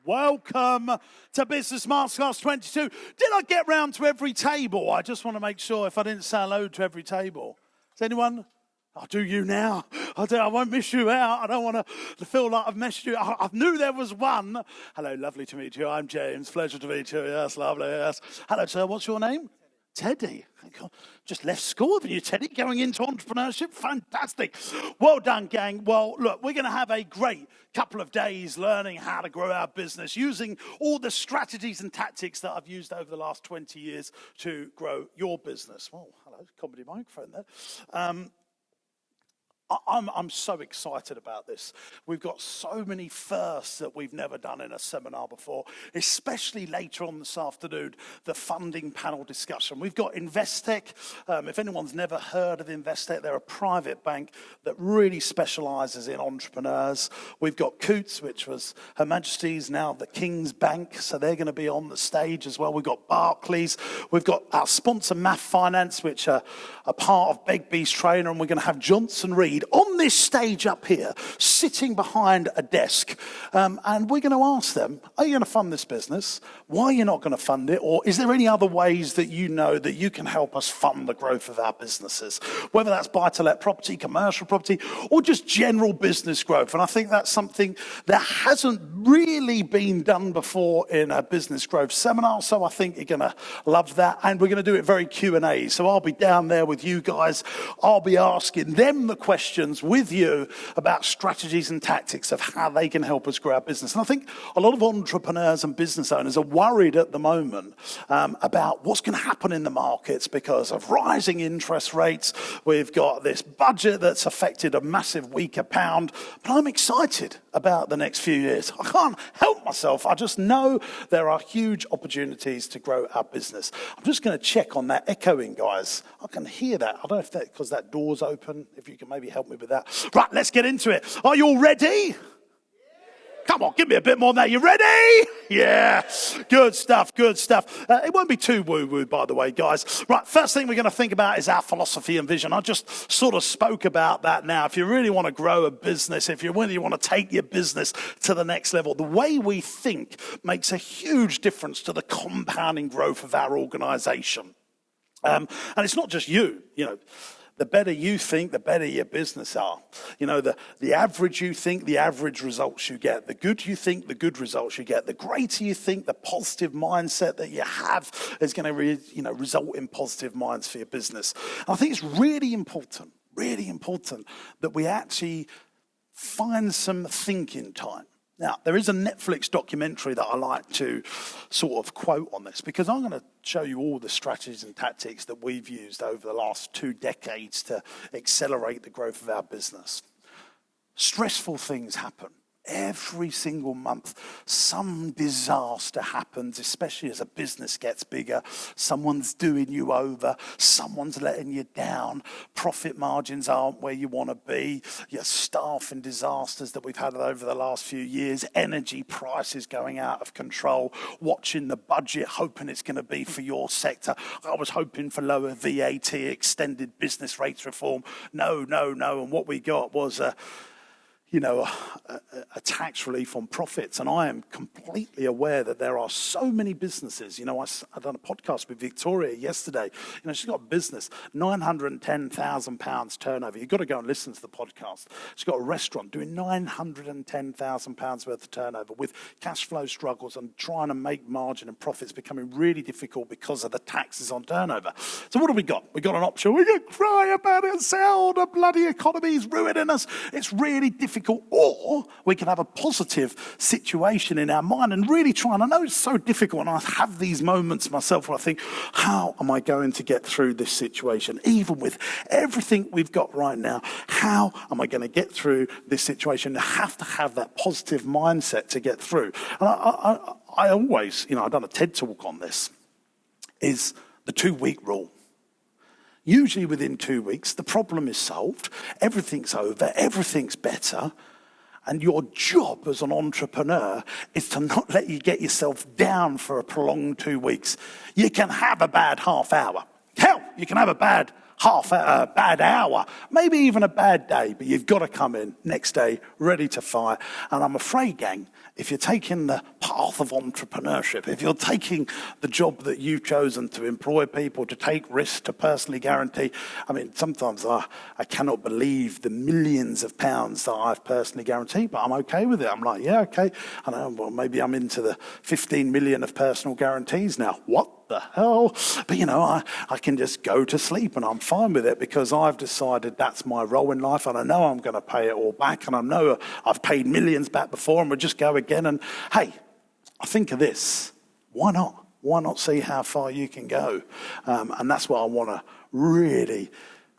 Welcome to Business Masterclass 22. Did I get round to every table? I just want to make sure if I didn't say hello to every table. Is anyone? I'll do you now. I won't miss you out. I don't want to feel like I've missed you. I knew there was one. Hello, lovely to meet you. I'm James. Pleasure to meet you. Yes, lovely. Yes. Hello, sir. What's your name? Teddy. Just left school, haven't you, Teddy? Going into entrepreneurship? Fantastic. Well done, gang. Well, look, we're going to have a great couple of days learning how to grow our business using all the strategies and tactics that I've used over the last 20 years to grow your business. Well, hello, comedy microphone there. I'm so excited about this. We've got so many firsts that we've never done in a seminar before, especially later on this afternoon, the funding panel discussion. We've got Investec. If anyone's never heard of Investec, they're a private bank that really specialises in entrepreneurs. We've got Coutts, which was Her Majesty's, now the King's Bank, so they're going to be on the stage as well. We've got Barclays. We've got our sponsor, Math Finance, which are a part of Begbie's Trainer, and we're going to have Johnson Reed on this stage up here, sitting behind a desk, and we're going to ask them, are you going to fund this business? Why are you not going to fund it? Or is there any other ways that you know that you can help us fund the growth of our businesses? Whether that's buy-to-let property, commercial property, or just general business growth. And I think that's something that hasn't really been done before in a business growth seminar, so I think you're going to love that. And we're going to do it very Q&A. So I'll be down there with you guys. I'll be asking them the questions with you about strategies and tactics of how they can help us grow our business. And I think a lot of entrepreneurs and business owners are worried at the moment about what's going to happen in the markets because of rising interest rates. We've got this budget that's affected a massive weaker pound, but I'm excited about the next few years. I can't help myself. I just know there are huge opportunities to grow our business. I'm just going to check on that echoing, guys. I can hear that. I don't know if that's because that door's open, if you can maybe help me with that. Right, let's get into it. Are you all ready? Come on, give me a bit more than that. You ready? Yeah. Good stuff, good stuff. It won't be too woo-woo, by the way, guys. Right, first thing we're going to think about is our philosophy and vision. I just sort of spoke about that now. If you really want to grow a business, if you really want to take your business to the next level, the way we think makes a huge difference to the compounding growth of our organization. And it's not just you, The better you think, the better your business are. The average you think, the average results you get. The good you think, the good results you get. The greater you think, the positive mindset that you have is going to result in positive minds for your business. And I think it's really important that we actually find some thinking time. Now, there is a Netflix documentary that I like to sort of quote on this because I'm going to show you all the strategies and tactics that we've used over the last 2 decades to accelerate the growth of our business. Stressful things happen. Every single month, some disaster happens, especially as a business gets bigger. Someone's doing you over. Someone's letting you down. Profit margins aren't where you want to be. Your staffing disasters that we've had over the last few years. Energy prices going out of control. Watching the budget, hoping it's going to be for your sector. I was hoping for lower VAT, extended business rates reform. No. And what we got was a tax relief on profits. And I am completely aware that there are so many businesses. I done a podcast with Victoria yesterday. She's got a business, £910,000 turnover. You've got to go and listen to the podcast. She's got a restaurant doing £910,000 worth of turnover with cash flow struggles and trying to make margin and profits becoming really difficult because of the taxes on turnover. So what have we got? We've got an option. We can cry about it and say, oh, the bloody economy's ruining us. It's really difficult. Or we can have a positive situation in our mind and really try. And I know it's so difficult, and I have these moments myself where I think, how am I going to get through this situation? Even with everything we've got right now, how am I going to get through this situation? You have to have that positive mindset to get through. And I always, I've done a TED talk on this, is the 2-week rule. Usually within 2 weeks, the problem is solved, everything's over, everything's better, and your job as an entrepreneur is to not let you get yourself down for a prolonged 2 weeks. You can have a bad half hour. Hell, you can have a bad a bad hour, maybe even a bad day, but you've got to come in next day ready to fire. And I'm afraid, gang, if you're taking the path of entrepreneurship, if you're taking the job that you've chosen to employ people, to take risks, to personally guarantee, I mean, sometimes I cannot believe the millions of pounds that I've personally guaranteed, but I'm okay with it. I'm like, yeah, okay. I know, well, maybe I'm into the 15 million of personal guarantees now. What the hell? But, I can just go to sleep and I'm fine with it because I've decided that's my role in life and I know I'm going to pay it all back and I know I've paid millions back before and we'll just go again. And hey, I think of this. Why not? Why not see how far you can go? And that's what I want to really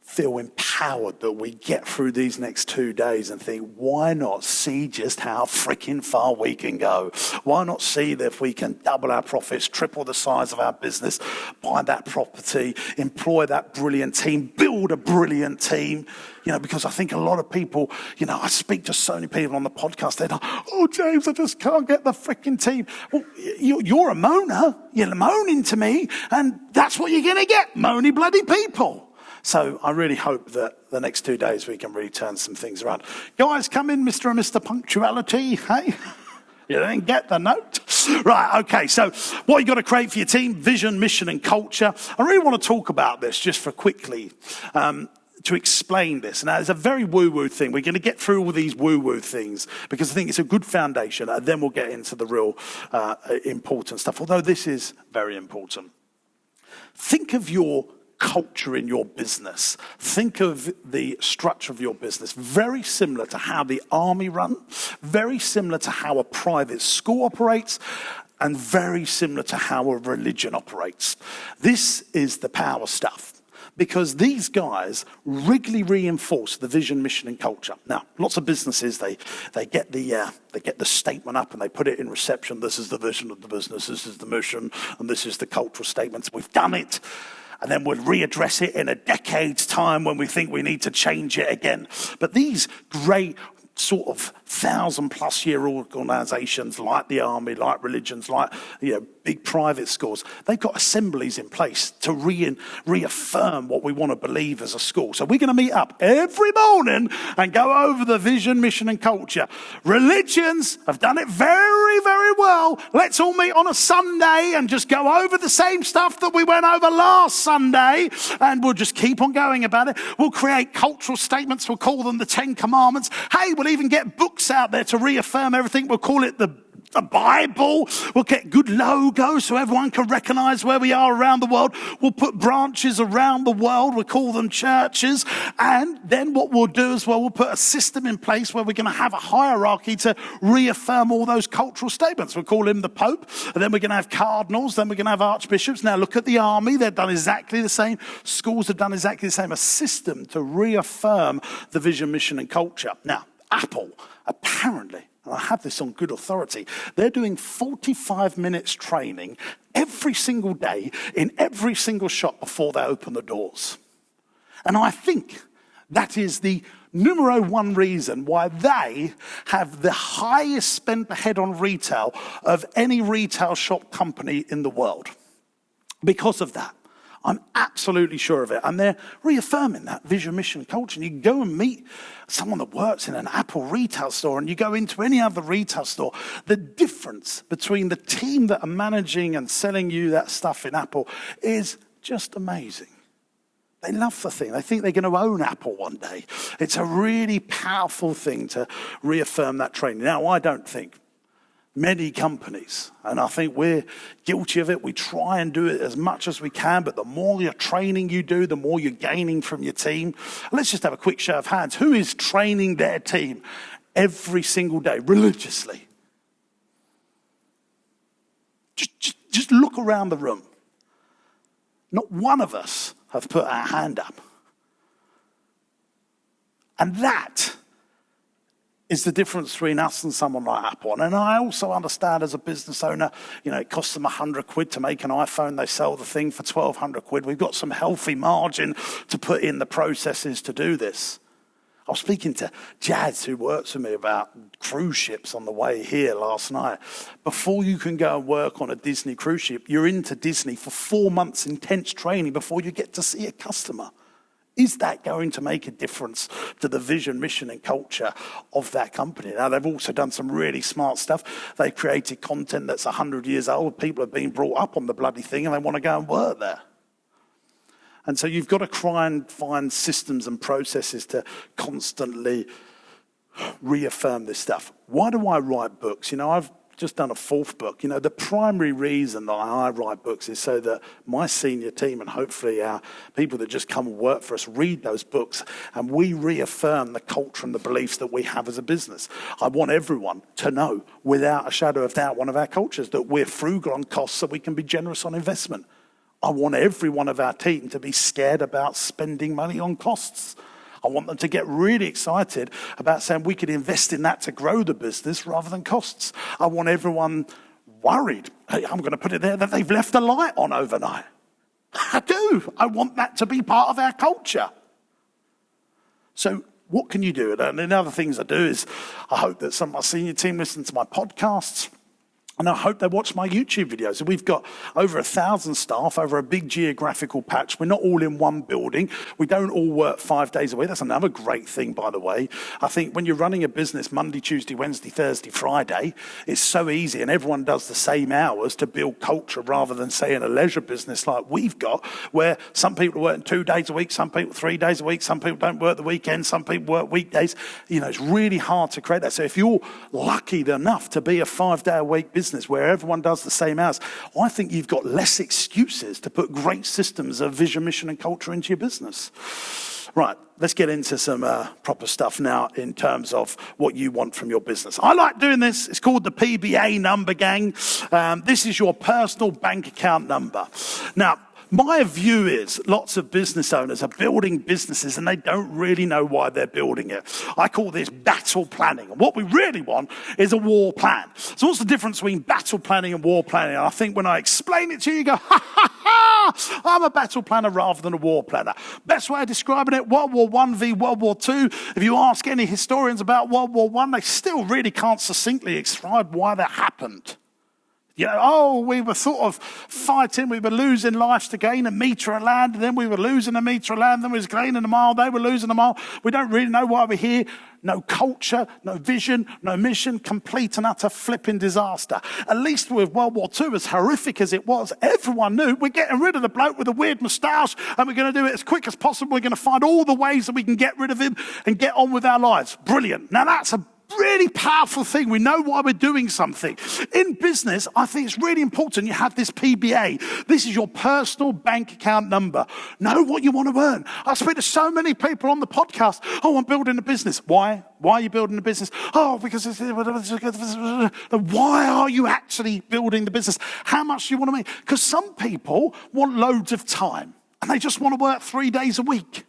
feel empowered that we get through these next 2 days and think, why not see just how freaking far we can go? Why not see that if we can double our profits, triple the size of our business, buy that property, employ that brilliant team, build a brilliant team? Because I think a lot of people, I speak to so many people on the podcast, they're like, oh, James, I just can't get the freaking team. Well, you're a moaner. You're moaning to me, and that's what you're going to get, moany bloody people. So I really hope that the next 2 days we can really turn some things around. Guys, come in, Mr. and Mr. Punctuality, hey? You didn't get the note? Right, okay, so what you got to create for your team, vision, mission, and culture. I really want to talk about this just for quickly to explain this. Now, it's a very woo-woo thing. We're going to get through all these woo-woo things because I think it's a good foundation, and then we'll get into the real important stuff, although this is very important. Think of your culture in your business. Think of the structure of your business, very similar to how the army run, very similar to how a private school operates, and very similar to how a religion operates. This is the power stuff. Because these guys regularly reinforce the vision, mission, and culture. Now, lots of businesses, they get the statement up and they put it in reception. This is the vision of the business, this is the mission, and this is the cultural statements. We've done it. And then we'll readdress it in a decade's time when we think we need to change it again. But these great sort of 1,000-plus-year organizations like the army, like religions, like big private schools, they've got assemblies in place to reaffirm what we want to believe as a school. So we're going to meet up every morning and go over the vision, mission, and culture. Religions have done it very, very well. Let's all meet on a Sunday and just go over the same stuff that we went over last Sunday, and we'll just keep on going about it. We'll create cultural statements. We'll call them the 10 Commandments. Hey, we'll even get books out there to reaffirm everything. We'll call it the Bible. We'll get good logos so everyone can recognize where we are around the world. We'll put branches around the world. We'll call them churches. And then what we'll do as well, we'll put a system in place where we're going to have a hierarchy to reaffirm all those cultural statements. We'll call him the Pope. And then we're going to have cardinals. Then we're going to have archbishops. Now look at the army. They've done exactly the same. Schools have done exactly the same. A system to reaffirm the vision, mission, and culture. Now, Apple, apparently, and I have this on good authority, they're doing 45 minutes training every single day in every single shop before they open the doors. And I think that is the numero one reason why they have the highest spend per head on retail of any retail shop company in the world. Because of that. I'm absolutely sure of it. And they're reaffirming that vision, mission, culture. And you go and meet someone that works in an Apple retail store and you go into any other retail store, the difference between the team that are managing and selling you that stuff in Apple is just amazing. They love the thing. They think they're going to own Apple one day. It's a really powerful thing to reaffirm that training. Now, I don't think many companies, and I think we're guilty of it, we try and do it as much as we can, but the more your training you do, the more you're gaining from your team. Let's just have a quick show of hands. Who is training their team every single day, religiously? Just look around the room. Not one of us have put our hand up. And that is the difference between us and someone like Apple. And I also understand as a business owner, it costs them £100 to make an iPhone. They sell the thing for £1,200. We've got some healthy margin to put in the processes to do this. I was speaking to Jazz, who works with me, about cruise ships on the way here last night. Before you can go and work on a Disney cruise ship, you're into Disney for 4 months intense training before you get to see a customer. Is that going to make a difference to the vision, mission, and culture of that company? Now, they've also done some really smart stuff. They've created content that's 100 years old. People have been brought up on the bloody thing and they want to go and work there. And so you've got to try and find systems and processes to constantly reaffirm this stuff. Why do I write books? I've just done a 4th book. The primary reason that I write books is so that my senior team and hopefully our people that just come and work for us read those books and we reaffirm the culture and the beliefs that we have as a business. I want everyone to know without a shadow of doubt one of our cultures that we're frugal on costs so we can be generous on investment. I want every one of our team to be scared about spending money on costs. I want them to get really excited about saying we could invest in that to grow the business rather than costs. I want everyone worried, hey, I'm going to put it there, that they've left the light on overnight. I do. I want that to be part of our culture. So what can you do? And the other things I do is I hope that some of my senior team listen to my podcasts. And I hope they watch my YouTube videos. We've got over 1,000 staff over a big geographical patch. We're not all in one building. We don't all work 5 days a week. That's another great thing, by the way. I think when you're running a business Monday, Tuesday, Wednesday, Thursday, Friday, it's so easy and everyone does the same hours to build culture rather than, say, in a leisure business like we've got, where some people are working 2 days a week, some people 3 days a week, some people don't work the weekend, some people work weekdays. It's really hard to create that. So if you're lucky enough to be a 5-day-a-week business where everyone does the same hours, I think you've got less excuses to put great systems of vision, mission, and culture into your business. Right, let's get into some proper stuff now in terms of what you want from your business. I like doing this. It's called the PBA number, gang. This is your personal bank account number. Now, my view is lots of business owners are building businesses and they don't really know why they're building it. I call this battle planning. And what we really want is a war plan. So what's the difference between battle planning and war planning? And I think when I explain it to you, you go, ha, ha, ha, I'm a battle planner rather than a war planner. Best way of describing it, World War I v World War II. If you ask any historians about World War I, they still really can't succinctly describe why that happened. We were sort of fighting, we were losing lives to gain a metre of land, and then we were losing a metre of land, then we were gaining a mile, they were losing a mile. We don't really know why we're here. No culture, no vision, no mission, complete and utter flipping disaster. At least with World War II, as horrific as it was, everyone knew we're getting rid of the bloke with the weird moustache and we're going to do it as quick as possible. We're going to find all the ways that we can get rid of him and get on with our lives. Brilliant. Now that's a really powerful thing. We know why we're doing something. In business, I think it's really important you have this PBA. This is your personal bank account number. Know what you want to earn. I speak to so many people on the podcast. Oh, I'm building a business. Why? Why are you building a business? Oh, because it's... Why are you actually building the business? How much do you want to make? Because some people want loads of time and they just want to work 3 days a week.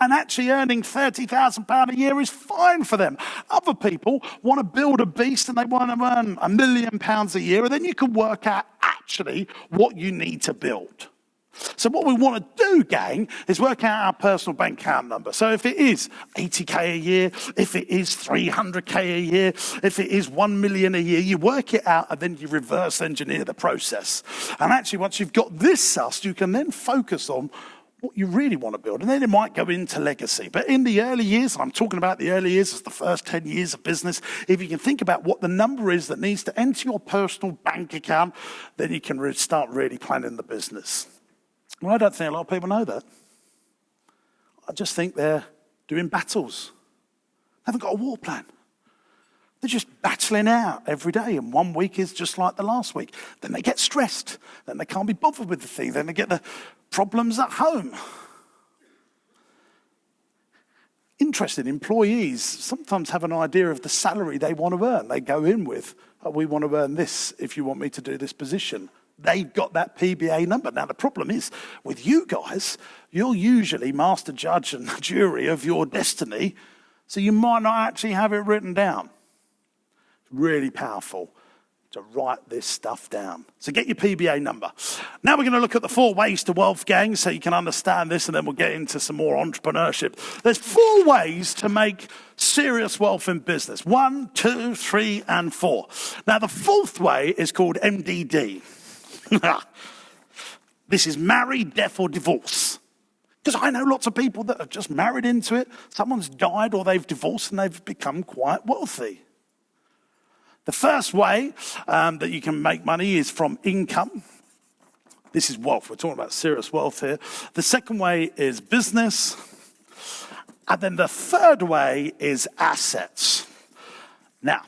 And actually earning £30,000 a year is fine for them. Other people want to build a beast and they want to earn £1 million a year, and then you can work out actually what you need to build. So what we want to do, gang, is work out our personal bank account number. So if it is 80k a year, if it is 300k a year, if it is 1 million a year, you work it out and then you reverse engineer the process. And actually once you've got this sussed, you can then focus on what you really want to build. And then it might go into legacy. But in the early years, I'm talking about the early years as the first 10 years of business, if you can think about what the number is that needs to enter your personal bank account, then you can start really planning the business. Well, I don't think a lot of people know that. I just think they're doing battles. They haven't got a war plan. They're just battling out every day, and 1 week is just like the last week. Then they get stressed. Then they can't be bothered with the thing. Then they get the problems at home. Interested employees sometimes have an idea of the salary they want to earn. They go in with, we want to earn this if you want me to do this position. They've got that PBA number. Now, the problem is, with you guys, you're usually master judge and jury of your destiny, so you might not actually have it written down. Really powerful to write this stuff down. So get your PBA number. Now we're going to look at the 4 ways to wealth, gang, so you can understand this, and then we'll get into some more entrepreneurship. There's 4 ways to make serious wealth in business. 1, 2, 3, and 4. Now the 4th way is called MDD. This is marry, death, or divorce. Because I know lots of people that have just married into it. Someone's died or they've divorced and they've become quite wealthy. The first way that you can make money is from income. This is wealth. We're talking about serious wealth here. The second way is business. And then the third way is assets. Now,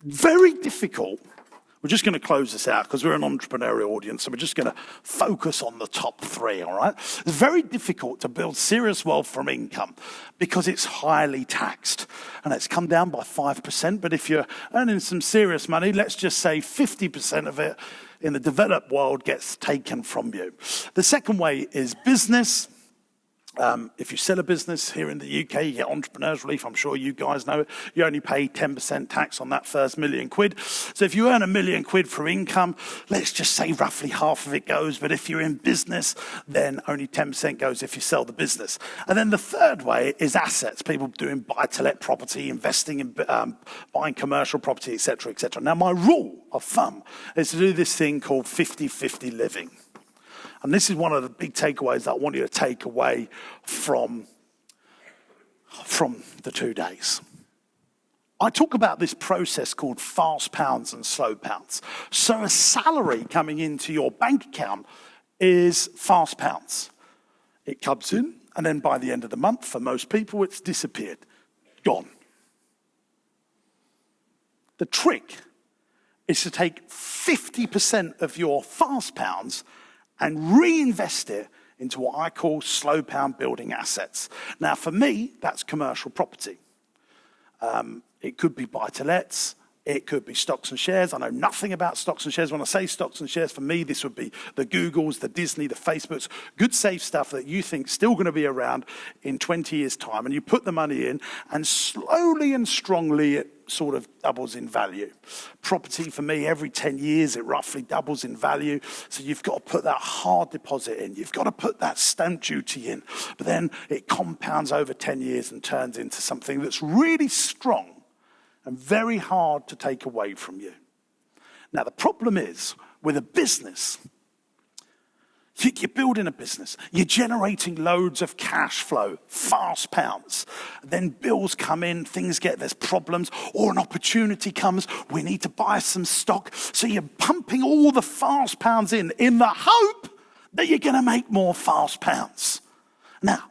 very difficult. We're just going to close this out because we're an entrepreneurial audience, so we're just going to focus on the top three, all right? It's very difficult to build serious wealth from income because it's highly taxed. And it's come down by 5%, but if you're earning some serious money, let's just say 50% of it in the developed world gets taken from you. The second way is business. If you sell a business here in the UK, you get entrepreneurs relief. I'm sure you guys know it. You only pay 10% tax on that first £1,000,000. So if you earn £1,000,000 for income, let's just say roughly half of it goes. But if you're in business, then only 10% goes if you sell the business. And then the third way is assets. People doing buy-to-let property, investing in buying commercial property, etc., etc. Now, my rule of thumb is to do this thing called 50-50 living. And this is one of the big takeaways that I want you to take away from the 2 days. I talk about this process called fast pounds and slow pounds. So a salary coming into your bank account is fast pounds. It comes in, and then by the end of the month, for most people, it's disappeared, gone. The trick is to take 50% of your fast pounds and reinvest it into what I call slow pound building assets. Now, for me, that's commercial property. It could be buy-to-lets. It could be stocks and shares. I know nothing about stocks and shares. When I say stocks and shares, for me, this would be the Googles, the Disney, the Facebooks, good safe stuff that you think is still going to be around in 20 years' time. And you put the money in, and slowly and strongly it sort of doubles in value. Property, for me, every 10 years, it roughly doubles in value. So you've got to put that hard deposit in. You've got to put that stamp duty in. But then it compounds over 10 years and turns into something that's really strong and very hard to take away from you. Now, the problem is, with a business, you're building a business. You're generating loads of cash flow, fast pounds. Then bills come in, there's problems, or an opportunity comes. We need to buy some stock. So you're pumping all the fast pounds in the hope that you're going to make more fast pounds. Now,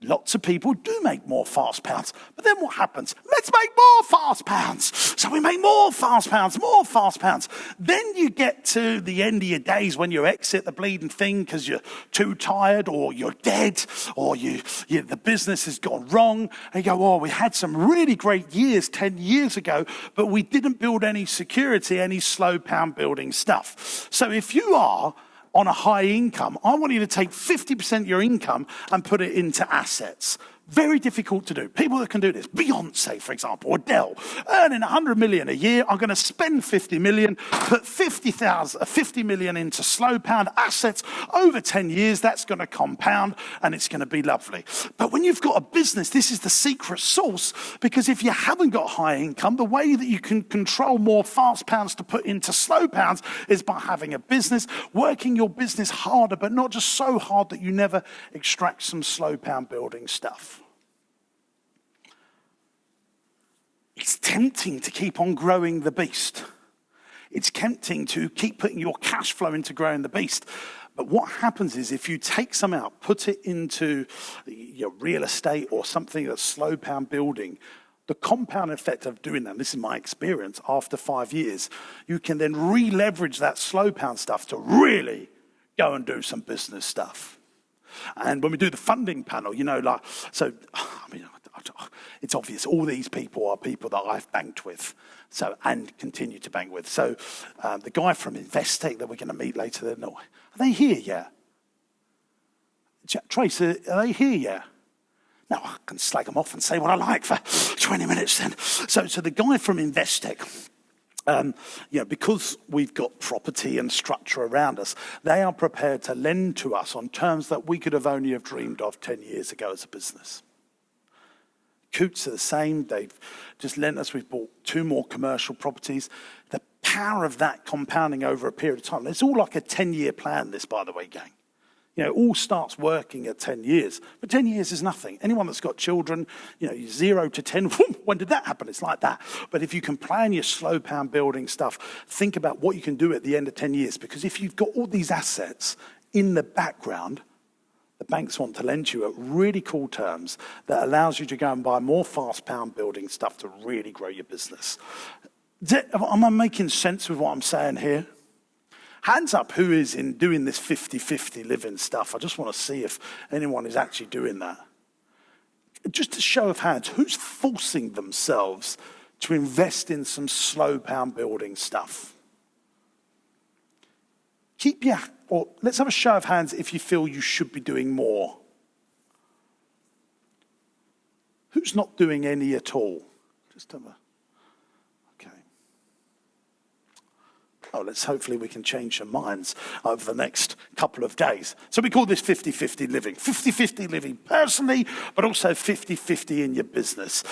lots of people do make more fast pounds. But then what happens? Let's make more fast pounds. So we make more fast pounds, more fast pounds. Then you get to the end of your days when you exit the bleeding thing because you're too tired or you're dead or the business has gone wrong. And you go, oh, we had some really great years 10 years ago, but we didn't build any security, any slow pound building stuff. So if you are on a high income, I want you to take 50% of your income and put it into assets. Very difficult to do. People that can do this, Beyonce, for example, Adele, earning 100 million a year, are going to spend 50 million, put 50 million into slow pound assets over 10 years. That's going to compound and it's going to be lovely. But when you've got a business, this is the secret sauce, because if you haven't got high income, the way that you can control more fast pounds to put into slow pounds is by having a business, working your business harder, but not just so hard that you never extract some slow pound building stuff. It's tempting to keep on growing the beast. It's tempting to keep putting your cash flow into growing the beast. But what happens is if you take some out, put it into your real estate or something that's slow pound building, the compound effect of doing that, this is my experience, after 5 years, you can then re-leverage that slow pound stuff to really go and do some business stuff. And when we do the funding panel, it's obvious all these people are people that I've banked with, and continue to bank with. So the guy from Investec that we're going to meet later, are they here yet? Trace, are they here yet? No, I can slag them off and say what I like for 20 minutes then. So the guy from Investec, because we've got property and structure around us, they are prepared to lend to us on terms that we could have only have dreamed of 10 years ago as a business. Coots are the same. They've just lent us. We've bought 2 more commercial properties. The power of that compounding over a period of time. It's all like a 10-year plan, this, by the way, gang. You know, it all starts working at 10 years. But 10 years is nothing. Anyone that's got children, 0 to 10, when did that happen? It's like that. But if you can plan your slow pound building stuff, think about what you can do at the end of 10 years. Because if you've got all these assets in the background, the banks want to lend you at really cool terms that allows you to go and buy more fast pound building stuff to really grow your business. Am I making sense with what I'm saying here? Hands up who is in doing this 50-50 living stuff. I just want to see if anyone is actually doing that. Just a show of hands, who's forcing themselves to invest in some slow pound building stuff? Let's have a show of hands if you feel you should be doing more. Who's not doing any at all? Just have a... hopefully we can change some minds over the next couple of days. So we call this 50-50 living. 50-50 living personally, but also 50-50 in your business.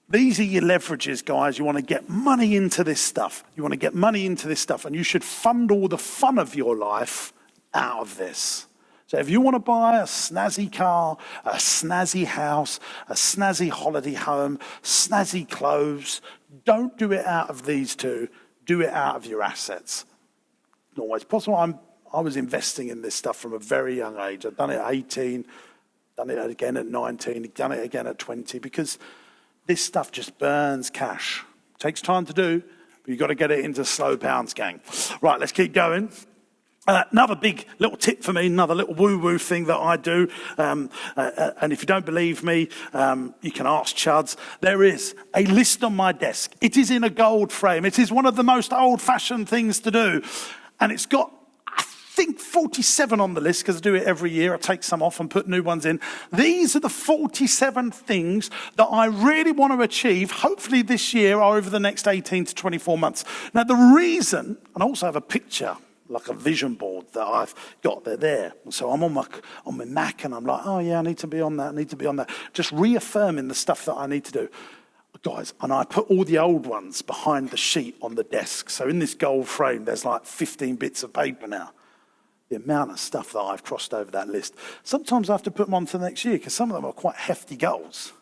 These are your leverages, guys. You want to get money into this stuff. And you should fund all the fun of your life out of this. So if you want to buy a snazzy car, a snazzy house, a snazzy holiday home, snazzy clothes, don't do it out of these two. Do it out of your assets. Not always possible. I was investing in this stuff from a very young age. I've done it at 18, done it again at 19, done it again at 20, because this stuff just burns cash. Takes time to do, but you've got to get it into slow pounds, gang. Right, let's keep going. Another big little tip for me, another little woo-woo thing that I do, and if you don't believe me, you can ask Chuds. There is a list on my desk. It is in a gold frame. It is one of the most old-fashioned things to do, and it's got, I think, 47 on the list, because I do it every year. I take some off and put new ones in. These are the 47 things that I really want to achieve, hopefully this year or over the next 18 to 24 months. Now, the reason, and I also have a picture, like a vision board that I've got there. And so I'm on my Mac and I'm like, oh yeah, I need to be on that, Just reaffirming the stuff that I need to do. Guys, and I put all the old ones behind the sheet on the desk. So in this gold frame, there's like 15 bits of paper now. The amount of stuff that I've crossed over that list. Sometimes I have to put them on to the next year because some of them are quite hefty goals.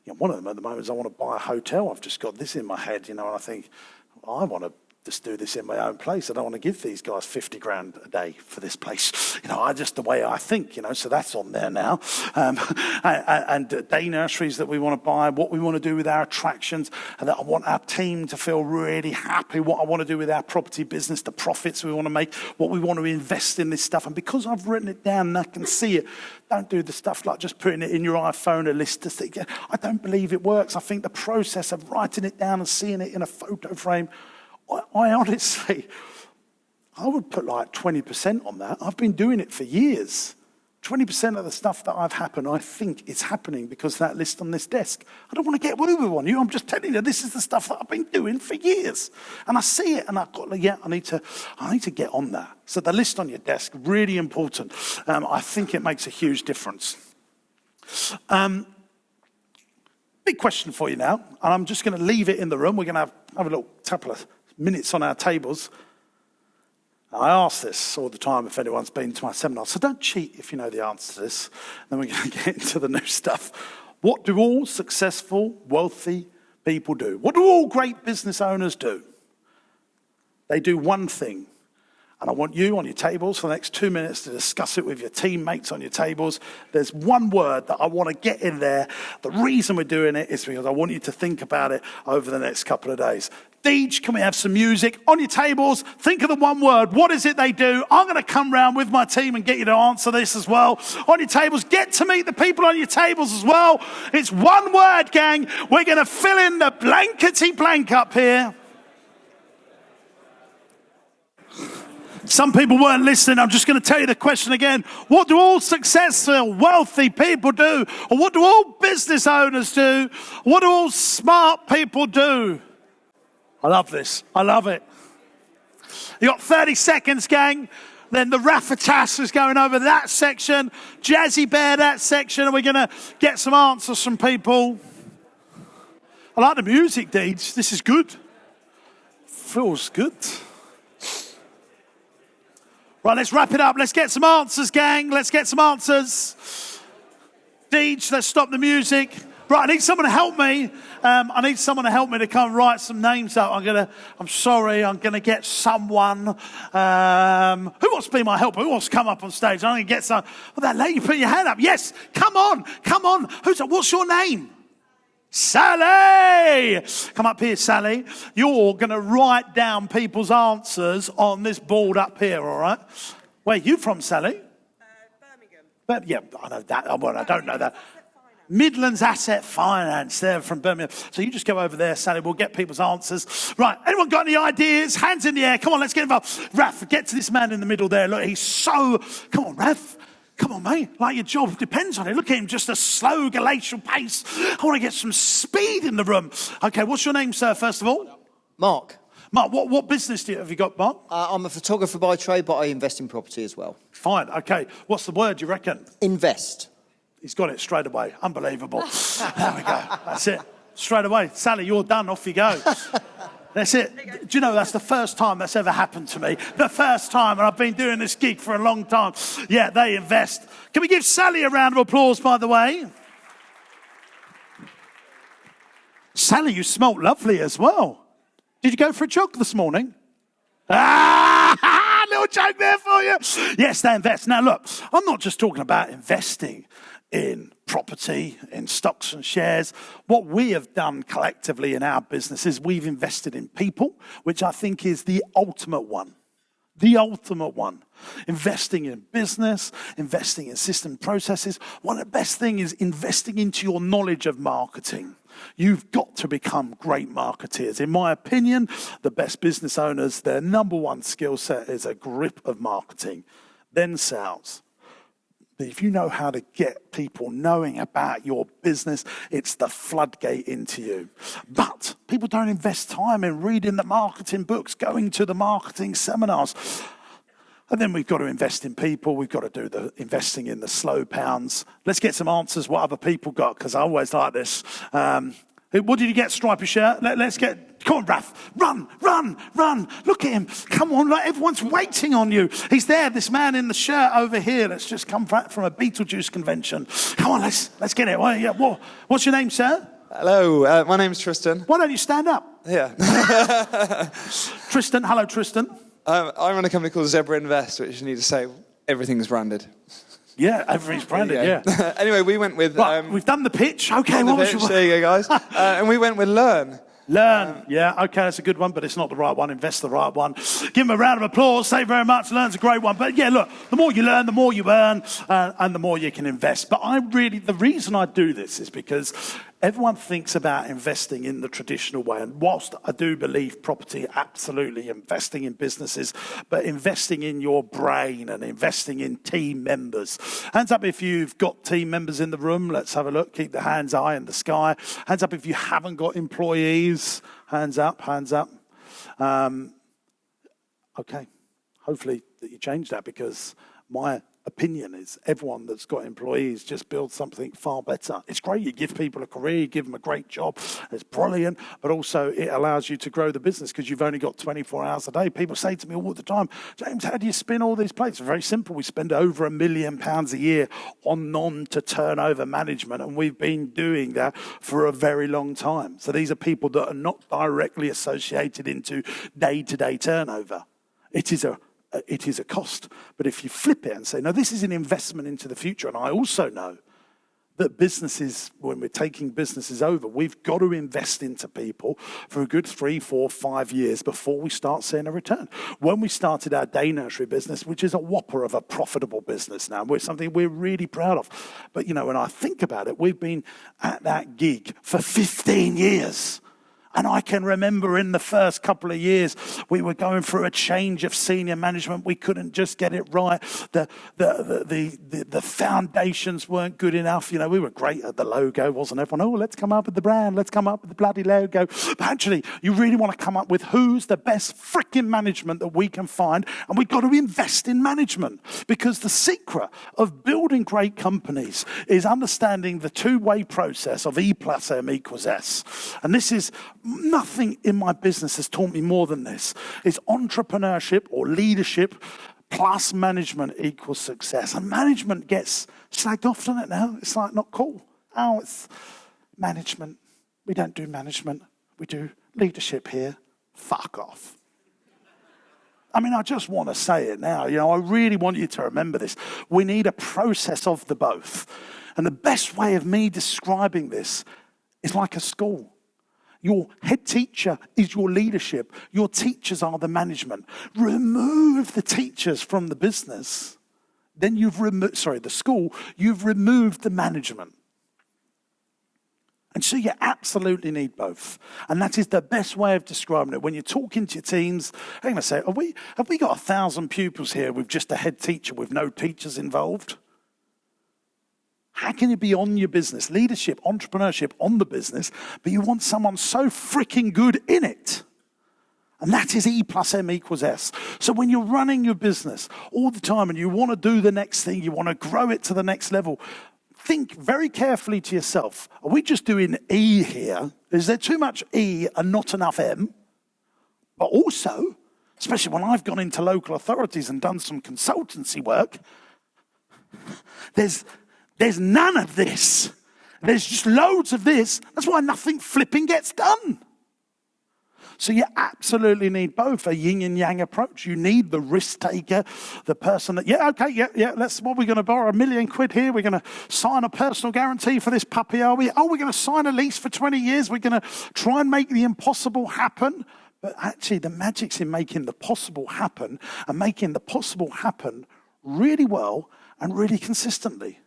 One of them at the moment is I want to buy a hotel. I've just got this in my head, and I think, I want to just do this in my own place. I don't want to give these guys 50 grand a day for this place. Just the way I think, so that's on there now. And day nurseries that we want to buy, what we want to do with our attractions, and that I want our team to feel really happy, what I want to do with our property business, the profits we want to make, what we want to invest in this stuff. And because I've written it down and I can see it, don't do the stuff like just putting it in your iPhone, a list to see. I don't believe it works. I think the process of writing it down and seeing it in a photo frame, I honestly, I would put like 20% on that. I've been doing it for years. 20% of the stuff that I've happened, I think it's happening because of that list on this desk. I don't want to get woo-woo on you. I'm just telling you, this is the stuff that I've been doing for years. And I see it and I've got, I need to get on that. So the list on your desk, really important. I think it makes a huge difference. Big question for you now, and I'm just going to leave it in the room. We're going to have a little couple of minutes on our tables. I ask this all the time if anyone's been to my seminar, so don't cheat if you know the answer to this. Then we're going to get into the new stuff. What do all successful, wealthy people do? What do all great business owners do? They do one thing. And I want you on your tables for the next 2 minutes to discuss it with your teammates on your tables. There's one word that I want to get in there. The reason we're doing it is because I want you to think about it over the next couple of days. Deej, can we have some music? On your tables, think of the one word. What is it they do? I'm going to come round with my team and get you to answer this as well. On your tables, get to meet the people on your tables as well. It's one word, gang. We're going to fill in the blankety blank up here. Some people weren't listening. I'm just going to tell you the question again. What do all successful, wealthy people do? Or what do all business owners do? What do all smart people do? I love this. I love it. You got 30 seconds, gang. Then the Rafatas is going over that section. Jazzy Bear, that section. And we're going to get some answers from people. I like the music, Deej. This is good. Feels good. Right, let's wrap it up. Let's get some answers, gang. Let's get some answers. Deej, let's stop the music. Right, I need someone to help me. I need someone to help me to come write some names up. I'm gonna get someone. Who wants to be my helper? Who wants to come up on stage? I'm gonna get some. Well, that lady, put your hand up. Yes, come on. What's your name? Sally! Come up here, Sally. You're going to write down people's answers on this board up here, all right? Where are you from, Sally? Birmingham. Yeah, I know that. Well, I don't know that. Midlands Asset Finance, they're from Birmingham. So you just go over there, Sally. We'll get people's answers. Right, anyone got any ideas? Hands in the air. Come on, let's get involved. Raf, get to this man in the middle there. Look, he's so... Come on, Raf. Come on, mate. Like your job depends on it. Look at him, just a slow glacial pace. I want to get some speed in the room. Okay, what's your name, sir, first of all? Mark. Mark, what business have you got, Mark? I'm a photographer by trade, but I invest in property as well. Fine, okay. What's the word, you reckon? Invest. He's got it straight away. Unbelievable. There we go. That's it. Straight away. Sally, you're done. Off you go. That's it. Do you know, that's the first time that's ever happened to me. The first time, and I've been doing this gig for a long time. Yeah, they invest. Can we give Sally a round of applause, by the way? Sally, you smelt lovely as well. Did you go for a jog this morning? Little joke there for you. Yes, they invest. Now, look, I'm not just talking about investing in property, in stocks and shares. What we have done collectively in our business is we've invested in people, which I think is the ultimate one. The ultimate one. Investing in business, investing in system processes. One of the best things is investing into your knowledge of marketing. You've got to become great marketeers. In my opinion, the best business owners, their number one skill set is a grip of marketing, then sales. But if you know how to get people knowing about your business, it's the floodgate into you. But people don't invest time in reading the marketing books, going to the marketing seminars. And then we've got to invest in people. We've got to do the investing in the slow pounds. Let's get some answers what other people got, because I always like this. What did you get, stripy shirt? Let's get... Come on, Raf. Run. Look at him. Come on, like, everyone's waiting on you. He's there, this man in the shirt over here. Let's just come from a Beetlejuice convention. Come on, let's get it. What's your name, sir? Hello, my name's Tristan. Why don't you stand up? Yeah. Tristan, hello, Tristan. I run a company called Zebra Invest, which you need to say everything's branded. Yeah, everything's branded, yeah. Anyway, we went with... Right, we've done the pitch. Okay, what was your... There you go, guys. And we went with Learn. Learn, yeah, okay, that's a good one, but it's not the right one. Invest the right one. Give him a round of applause. Thank you very much. Learn's a great one. But yeah, look, the more you learn, the more you earn, and the more you can invest. But the reason I do this is because everyone thinks about investing in the traditional way. And whilst I do believe property, absolutely, investing in businesses, but investing in your brain and investing in team members. Hands up if you've got team members in the room. Let's have a look. Keep the hands high in the sky. Hands up if you haven't got employees. Hands up. Okay. Hopefully that you change that, because my opinion is everyone that's got employees just builds something far better. It's great. You give people a career, you give them a great job. It's brilliant, but also it allows you to grow the business because you've only got 24 hours a day. People say to me all the time, James, how do you spin all these plates? It's very simple. We spend over £1 million a year on non-to-turnover management, and we've been doing that for a very long time. So these are people that are not directly associated into day-to-day turnover. It is a cost. But if you flip it and say, no, this is an investment into the future, and I also know that businesses, when we're taking businesses over, we've got to invest into people for a good 3, 4, 5 years before we start seeing a return. When we started our day nursery business, which is a whopper of a profitable business now, something we're really proud of. But, when I think about it, we've been at that gig for 15 years. And I can remember in the first couple of years, we were going through a change of senior management. We couldn't just get it right. The foundations weren't good enough. We were great at the logo, wasn't everyone? Oh, let's come up with the brand. Let's come up with the bloody logo. But actually, you really want to come up with who's the best freaking management that we can find. And we've got to invest in management, because the secret of building great companies is understanding the two-way process of E plus M equals S. And this is... Nothing in my business has taught me more than this. It's entrepreneurship or leadership plus management equals success. And management gets slagged off, doesn't it now? It's like not cool. Oh, it's management. We don't do management. We do leadership here. Fuck off. I mean, I just want to say it now. I really want you to remember this. We need a process of the both. And the best way of me describing this is like a school. Your head teacher is your leadership. Your teachers are the management. Remove the teachers from the business. Then you've removed, the school, you've removed the management. And so you absolutely need both. And that is the best way of describing it. When you're talking to your teams, I'm going to say, have we got 1,000 pupils here with just a head teacher with no teachers involved? How can you be on your business, leadership, entrepreneurship on the business, but you want someone so freaking good in it? And that is E plus M equals S. So when you're running your business all the time and you want to do the next thing, you want to grow it to the next level, think very carefully to yourself, are we just doing E here? Is there too much E and not enough M? But also, especially when I've gone into local authorities and done some consultancy work, there's none of this. There's just loads of this. That's why nothing flipping gets done. So you absolutely need both, a yin and yang approach. You need the risk taker, the person that, what are we going to borrow £1 million here? We're going to sign a personal guarantee for this puppy, are we? Oh, we're going to sign a lease for 20 years. We're going to try and make the impossible happen. But actually the magic's in making the possible happen and making the possible happen really well and really consistently.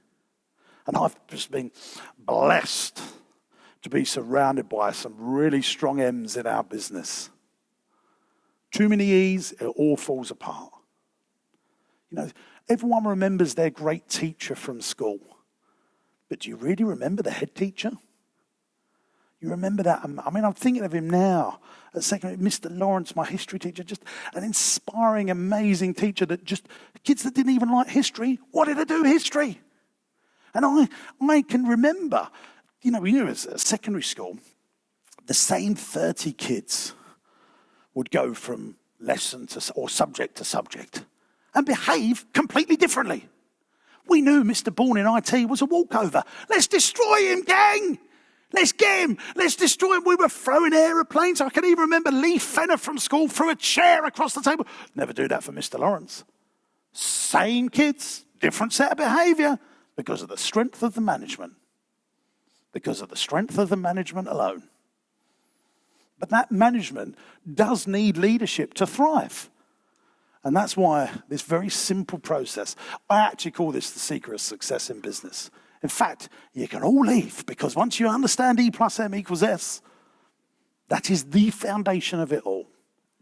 And I've just been blessed to be surrounded by some really strong M's in our business. Too many E's, it all falls apart. Everyone remembers their great teacher from school. But do you really remember the head teacher? You remember that? I'm thinking of him now. At second, Mr. Lawrence, my history teacher, just an inspiring, amazing teacher that just, kids that didn't even like history wanted to do history. And I can remember, we knew as a secondary school, the same 30 kids would go from lesson or subject to subject and behave completely differently. We knew Mr. Bourne in IT was a walkover. Let's destroy him, gang! Let's get him! Let's destroy him! We were throwing aeroplanes. I can even remember Lee Fenner from school threw a chair across the table. Never do that for Mr. Lawrence. Same kids, different set of behaviour. Because of the strength of the management. Because of the strength of the management alone. But that management does need leadership to thrive. And that's why this very simple process, I actually call this the secret of success in business. In fact, you can all leave because once you understand E plus M equals S, that is the foundation of it all.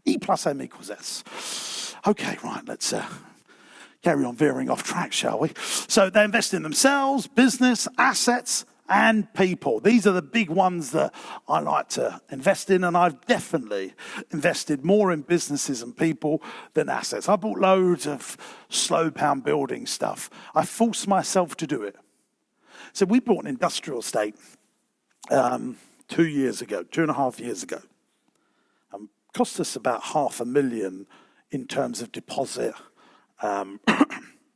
E plus M equals S. Okay, right, let's carry on veering off track, shall we? So they invest in themselves, business, assets, and people. These are the big ones that I like to invest in, and I've definitely invested more in businesses and people than assets. I bought loads of slow pound building stuff. I forced myself to do it. So we bought an industrial estate 2.5 years ago. Cost us about $500,000 in terms of deposit,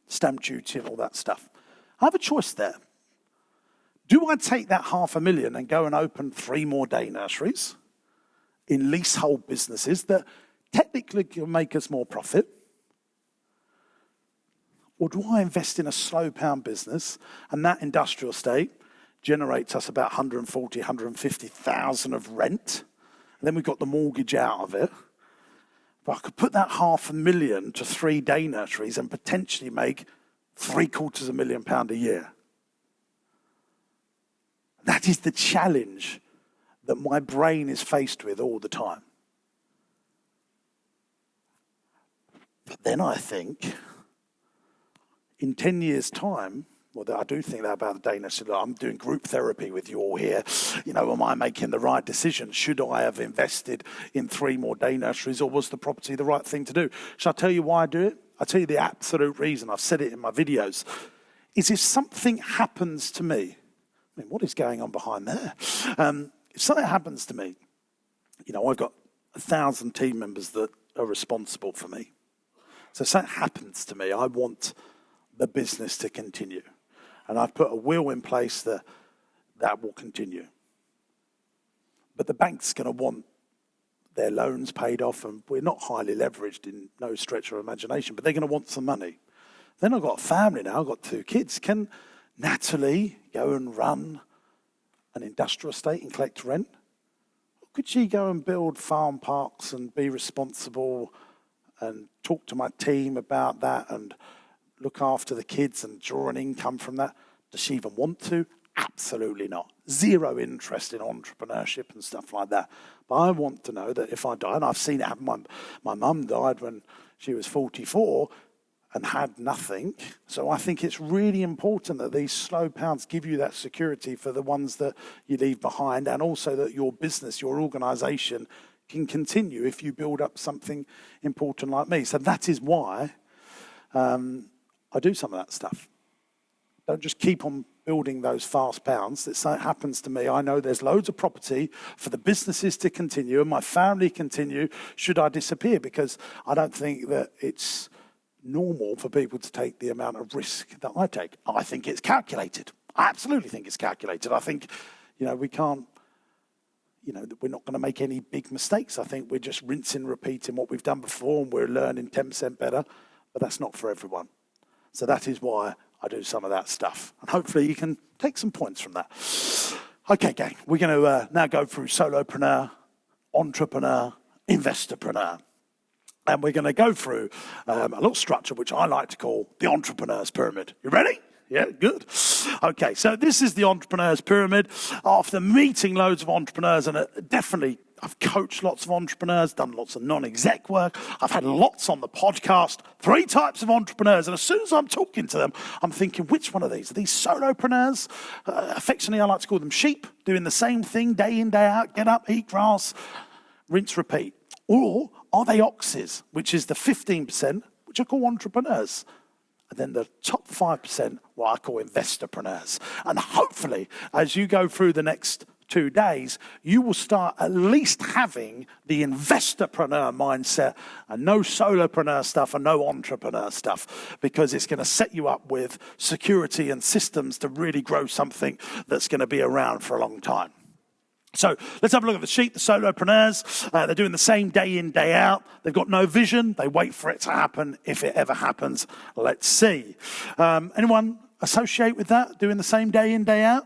stamp duty and all that stuff. I have a choice there. Do I take that $500,000 and go and open 3 more day nurseries in leasehold businesses that technically can make us more profit? Or do I invest in a slow pound business and that industrial estate generates us about 140, 150,000 of rent, and then we've got the mortgage out of it? But I could put that $500,000 to 3 day nurseries and potentially make £750,000 a year. That is the challenge that my brain is faced with all the time. But then I think, in 10 years' time, I do think that about the day nursery. I'm doing group therapy with you all here. Am I making the right decision? Should I have invested in 3 more day nurseries, or was the property the right thing to do? Shall I tell you why I do it? I'll tell you the absolute reason. I've said it in my videos. Is if something happens to me, what is going on behind there? If something happens to me, I've got 1,000 team members that are responsible for me. So if something happens to me, I want the business to continue. And I've put a will in place that will continue. But the bank's going to want their loans paid off, and we're not highly leveraged in no stretch of imagination, but they're going to want some money. Then I've got a family now, I've got 2 kids. Can Natalie go and run an industrial estate and collect rent? Or could she go and build farm parks and be responsible and talk to my team about that and look after the kids and draw an income from that? Does she even want to? Absolutely not. Zero interest in entrepreneurship and stuff like that. But I want to know that if I die, and I've seen it happen, my mum died when she was 44 and had nothing. So I think it's really important that these slow pounds give you that security for the ones that you leave behind, and also that your business, your organisation can continue if you build up something important like me. So that is why I do some of that stuff. Don't just keep on building those fast pounds. That something happens to me, I know there's loads of property for the businesses to continue and my family continue should I disappear, because I don't think that it's normal for people to take the amount of risk that I take. I think it's calculated. I absolutely think it's calculated. I think, we can't, we're not going to make any big mistakes. I think we're just rinsing, repeating what we've done before, and we're learning 10% better, but that's not for everyone. So that is why I do some of that stuff. And hopefully you can take some points from that. Okay, gang, we're going to now go through solopreneur, entrepreneur, investorpreneur. And we're going to go through a little structure which I like to call the entrepreneur's pyramid. You ready? Yeah, good. Okay, so this is the entrepreneur's pyramid. After meeting loads of entrepreneurs, and definitely I've coached lots of entrepreneurs, done lots of non-exec work. I've had lots on the podcast, 3 types of entrepreneurs. And as soon as I'm talking to them, I'm thinking, which one of these? Are these solopreneurs? Affectionately, I like to call them sheep, doing the same thing day in, day out, get up, eat grass, rinse, repeat. Or are they oxes, which is the 15%, which I call entrepreneurs? And then the top 5%, what I call investorpreneurs. And hopefully, as you go through the next 2 days, you will start at least having the investorpreneur mindset and no solopreneur stuff and no entrepreneur stuff, because it's going to set you up with security and systems to really grow something that's going to be around for a long time. So let's have a look at the sheet, the solopreneurs. They're doing the same day in, day out. They've got no vision. They wait for it to happen. If it ever happens, let's see. Anyone associate with that, doing the same day in, day out?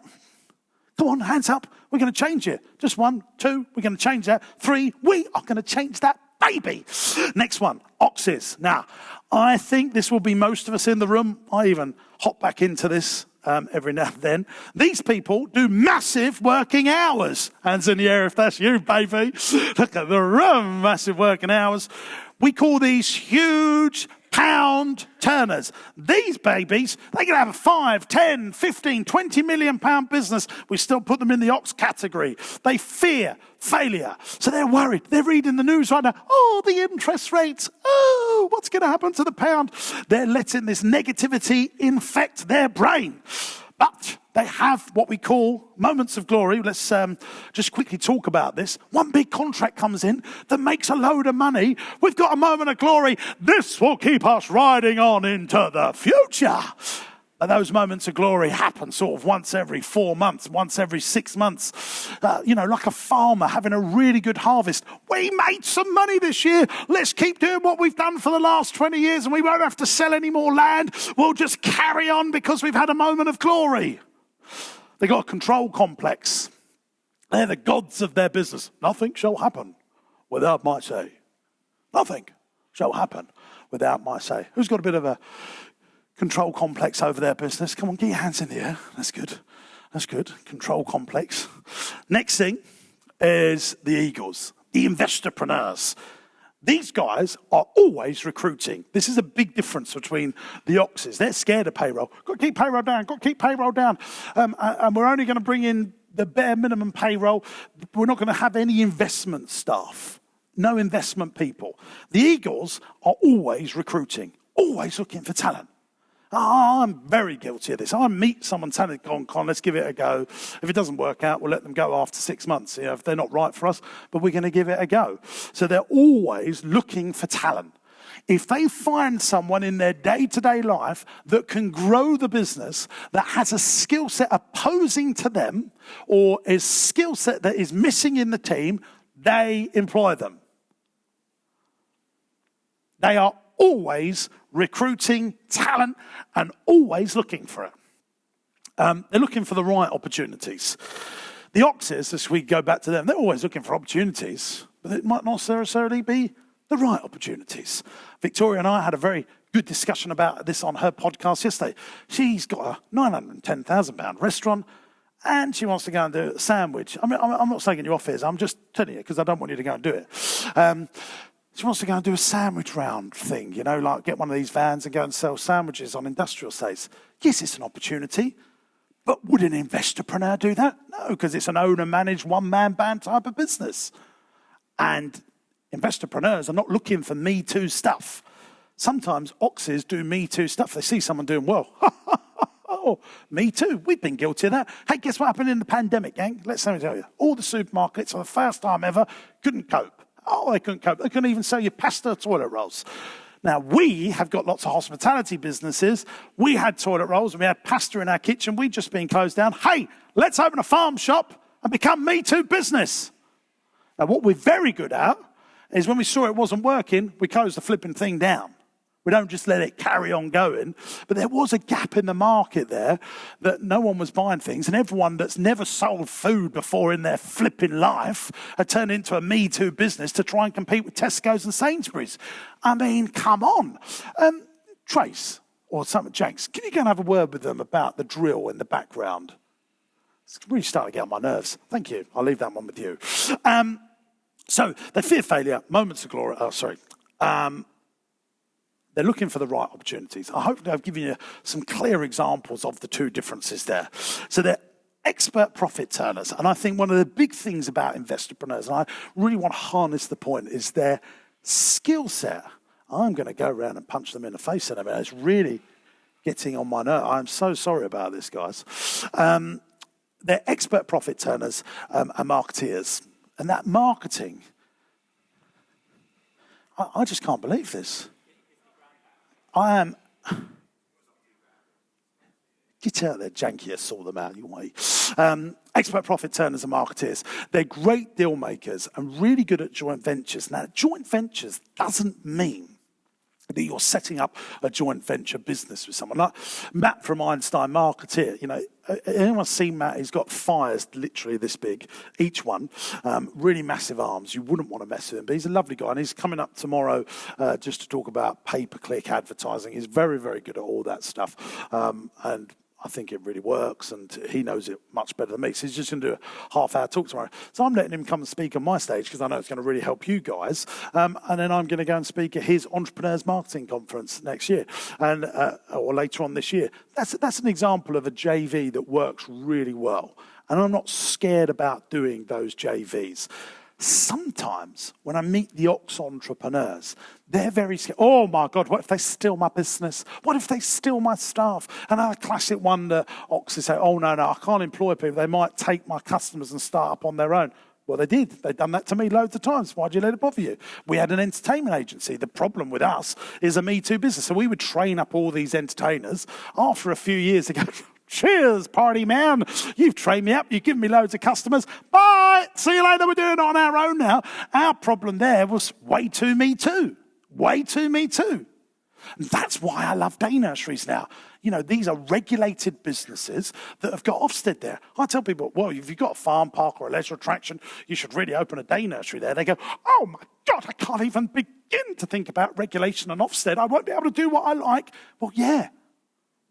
Come on, hands up. We're going to change it. Just 1, 2, we're going to change that. 3, we are going to change that, baby. Next one, oxes. Now, I think this will be most of us in the room. I even hop back into this every now and then. These people do massive working hours. Hands in the air if that's you, baby. Look at the room, massive working hours. We call these huge pound turners. These babies, they can have a 5, 10, 15, 20 million pound business. We still put them in the ox category. They fear failure. So they're worried. They're reading the news right now. Oh, the interest rates. Oh, what's going to happen to the pound? They're letting this negativity infect their brain. But they have what we call moments of glory. Let's just quickly talk about this. One big contract comes in that makes a load of money. We've got a moment of glory. This will keep us riding on into the future. And those moments of glory happen sort of once every 4 months, once every 6 months. Like a farmer having a really good harvest. We made some money this year. Let's keep doing what we've done for the last 20 years and we won't have to sell any more land. We'll just carry on because we've had a moment of glory. They've got a control complex. They're the gods of their business. Nothing shall happen without my say. Nothing shall happen without my say. Who's got a bit of a control complex over their business? Come on, get your hands in the air. That's good. That's good. Control complex. Next thing is the eagles, the investorpreneurs. These guys are always recruiting. This is a big difference between the oxes. They're scared of payroll. Got to keep payroll down. Got to keep payroll down. And we're only going to bring in the bare minimum payroll. We're not going to have any investment staff. No investment people. The eagles are always recruiting. Always looking for talent. Oh, I'm very guilty of this. I meet someone telling Con, let's give it a go. If it doesn't work out, we'll let them go after 6 months, if they're not right for us, but we're going to give it a go. So they're always looking for talent. If they find someone in their day-to-day life that can grow the business, that has a skill set opposing to them, or a skill set that is missing in the team, they employ them. They are always recruiting talent and always looking for it. They're looking for the right opportunities. The Oxes, as we go back to them, they're always looking for opportunities, but it might not necessarily be the right opportunities. Victoria and I had a very good discussion about this on her podcast yesterday. She's got a £910,000 restaurant and she wants to go and do a sandwich. I mean, I'm not slagging you off here, I'm just telling you because I don't want you to go and do it. She wants to go and do a sandwich round thing, you know, like get one of these vans and go and sell sandwiches on industrial estates. Yes, it's an opportunity, but would an investorpreneur do that? No, because it's an owner-managed, one-man band type of business. And investorpreneurs are not looking for Me Too stuff. Sometimes Oxes do Me Too stuff. They see someone doing well. Oh, me too. We've been guilty of that. Hey, guess what happened in the pandemic, gang? Let me tell you. All the supermarkets, for the first time ever, couldn't cope. Oh, they couldn't cope. They couldn't even sell you pasta toilet rolls. Now, we have got lots of hospitality businesses. We had toilet rolls and we had pasta in our kitchen. We'd just been closed down. Hey, let's open a farm shop and become Me Too business. Now, what we're very good at is when we saw it wasn't working, we closed the flipping thing down. We don't just let it carry on going. But there was a gap in the market there that no one was buying things, and everyone that's never sold food before in their flipping life had turned into a Me Too business to try and compete with Tesco's and Sainsbury's. I mean, come on. Trace, or something, James, can you go and have a word with them about the drill in the background? It's really starting to get on my nerves. Thank you. I'll leave that one with you. So they fear failure, moments of glory. They're looking for the right opportunities. I hope I've given you some clear examples of the two differences there. So they're expert profit turners. And I think one of the big things about investorpreneurs, and I really want to harness the point, is their skill set. I'm going to go around and punch them in the face in a minute. It's really getting on my nerve. I'm so sorry about this, guys. They're expert profit turners and marketeers. And that marketing, I just can't believe this. Get out there, janky, sort them out, you way. Expert profit turners and marketeers. They're great deal makers and really good at joint ventures. Now, joint ventures doesn't mean that you're setting up a joint venture business with someone. Like Matt from Einstein Marketeer, you know, anyone seen Matt? He's got fires literally this big, each one, really massive arms. You wouldn't want to mess with him, but he's a lovely guy, and he's coming up tomorrow just to talk about pay-per-click advertising. He's very, very good at all that stuff, and I think it really works, and he knows it much better than me. So he's just going to do a half-hour talk tomorrow. So I'm letting him come and speak on my stage because I know it's going to really help you guys. And then I'm going to go and speak at his Entrepreneurs Marketing Conference next year, and or later on this year. That's an example of a JV that works really well. And I'm not scared about doing those JVs. Sometimes when I meet the Ox entrepreneurs, they're very scared. Oh my God, what if they steal my business? What if they steal my staff? And a classic one that Oxes say, oh no, I can't employ people. They might take my customers and start up on their own. Well, they did. They've done that to me loads of times. Why'd you let it bother you? We had an entertainment agency. The problem with us is a Me Too business. So we would train up all these entertainers. After a few years, they go, cheers, party man. You've trained me up. You've given me loads of customers. Bye. See you later. We're doing it on our own now. Our problem there was way too Me Too. Way too Me Too. And that's why I love day nurseries now. You know, these are regulated businesses that have got Ofsted there. I tell people, well, if you've got a farm park or a leisure attraction, you should really open a day nursery there. They go, oh my God, I can't even begin to think about regulation and Ofsted. I won't be able to do what I like. Well, yeah.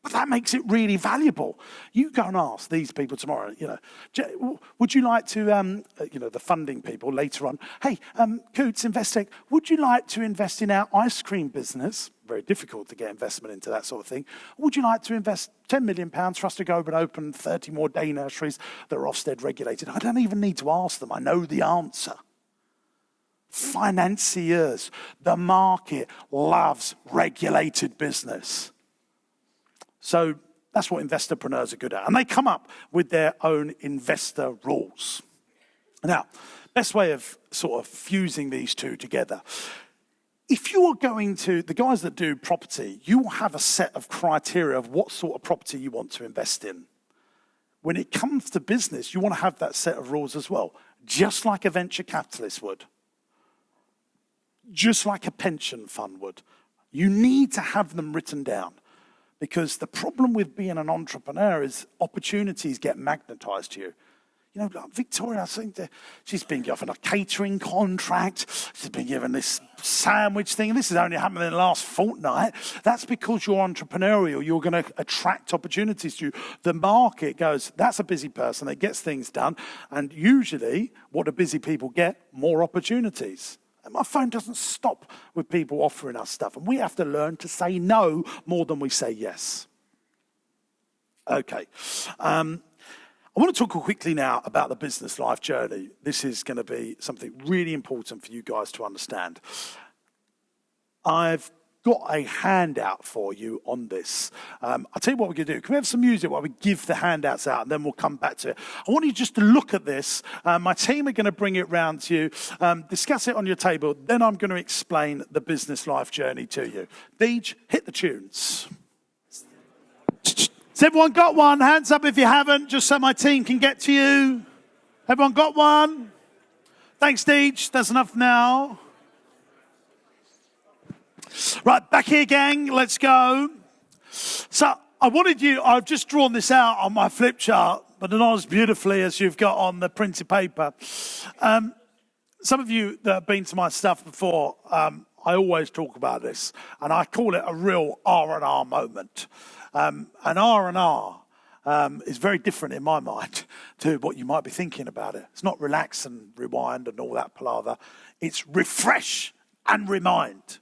But that makes it really valuable. You go and ask these people tomorrow, you know, would you like to, the funding people later on, hey, Coots, Investec, would you like to invest in our ice cream business? Very difficult to get investment into that sort of thing. Would you like to invest £10 million for us to go and open 30 more day nurseries that are Ofsted regulated? I don't even need to ask them. I know the answer. Financiers, the market loves regulated business. So that's what investorpreneurs are good at. And they come up with their own investor rules. Now, best way of sort of fusing these two together. if you are going to, the guys that do property, you will have a set of criteria of what sort of property you want to invest in. When it comes to business, you want to have that set of rules as well, just like a venture capitalist would, just like a pension fund would. You need to have them written down, because the problem with being an entrepreneur is opportunities get magnetized to you. You know, like Victoria, I think that she's been given a catering contract. She's been given this sandwich thing. And this has only happened in the last fortnight. That's because you're entrepreneurial. You're going to attract opportunities to you. The market goes, that's a busy person that gets things done. And usually what do busy people get? More opportunities. And my phone doesn't stop with people offering us stuff. And we have to learn to say no more than we say yes. Okay. I want to talk quickly now about the business life journey. This is going to be something really important for you guys to understand. I've got a handout for you on this. I'll tell you what we're going to do. Can we have some music while we give the handouts out, and then we'll come back to it. I want you just to look at this. My team are going to bring it round to you, discuss it on your table. Then I'm going to explain the business life journey to you. Deej, hit the tunes. Has everyone got one? Hands up if you haven't, just so my team can get to you. Everyone got one? Thanks, Deej. That's enough now. Right, back here, gang. Let's go. So I've just drawn this out on my flip chart, but not as beautifully as you've got on the printed paper. Some of you that have been to my stuff before, I always talk about this, and I call it a real R&R moment. An R&R is very different in my mind to what you might be thinking about it. It's not relax and rewind and all that palaver. It's refresh and remind.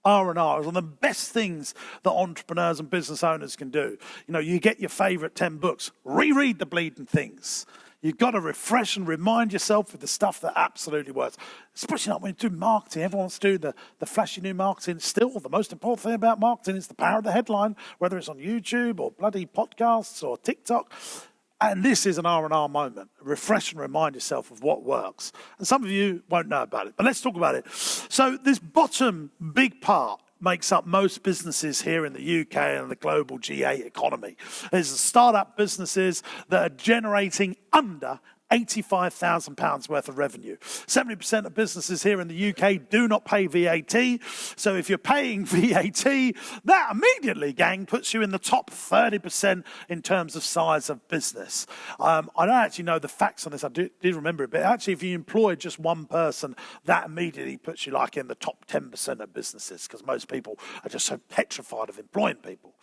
R&R is one of the best things that entrepreneurs and business owners can do. You know, you get your favorite 10 books, reread the bleeding things. You've got to refresh and remind yourself of the stuff that absolutely works. Especially like when you do marketing. Everyone wants to do the flashy new marketing. Still, the most important thing about marketing is the power of the headline, whether it's on YouTube or bloody podcasts or TikTok. And this is an R&R moment. Refresh and remind yourself of what works. And some of you won't know about it, but let's talk about it. So this bottom big part makes up most businesses here in the UK and the global G8 economy. There's the startup businesses that are generating under £85,000 worth of revenue. 70% of businesses here in the UK do not pay VAT. So if you're paying VAT, that immediately, gang, puts you in the top 30% in terms of size of business. I don't actually know the facts on this. I did remember it, but actually if you employ just one person, that immediately puts you like in the top 10% of businesses, because most people are just so petrified of employing people.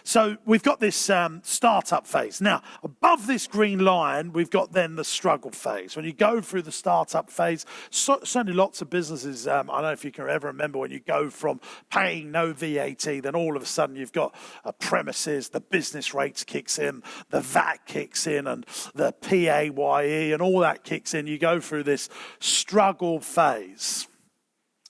So we've got this startup phase. Now, above this green line, we've got then the struggle phase. When you go through the startup phase, certainly lots of businesses, I don't know if you can ever remember when you go from paying no VAT, then all of a sudden you've got premises, the business rates kicks in, the VAT kicks in, and the PAYE and all that kicks in. You go through this struggle phase.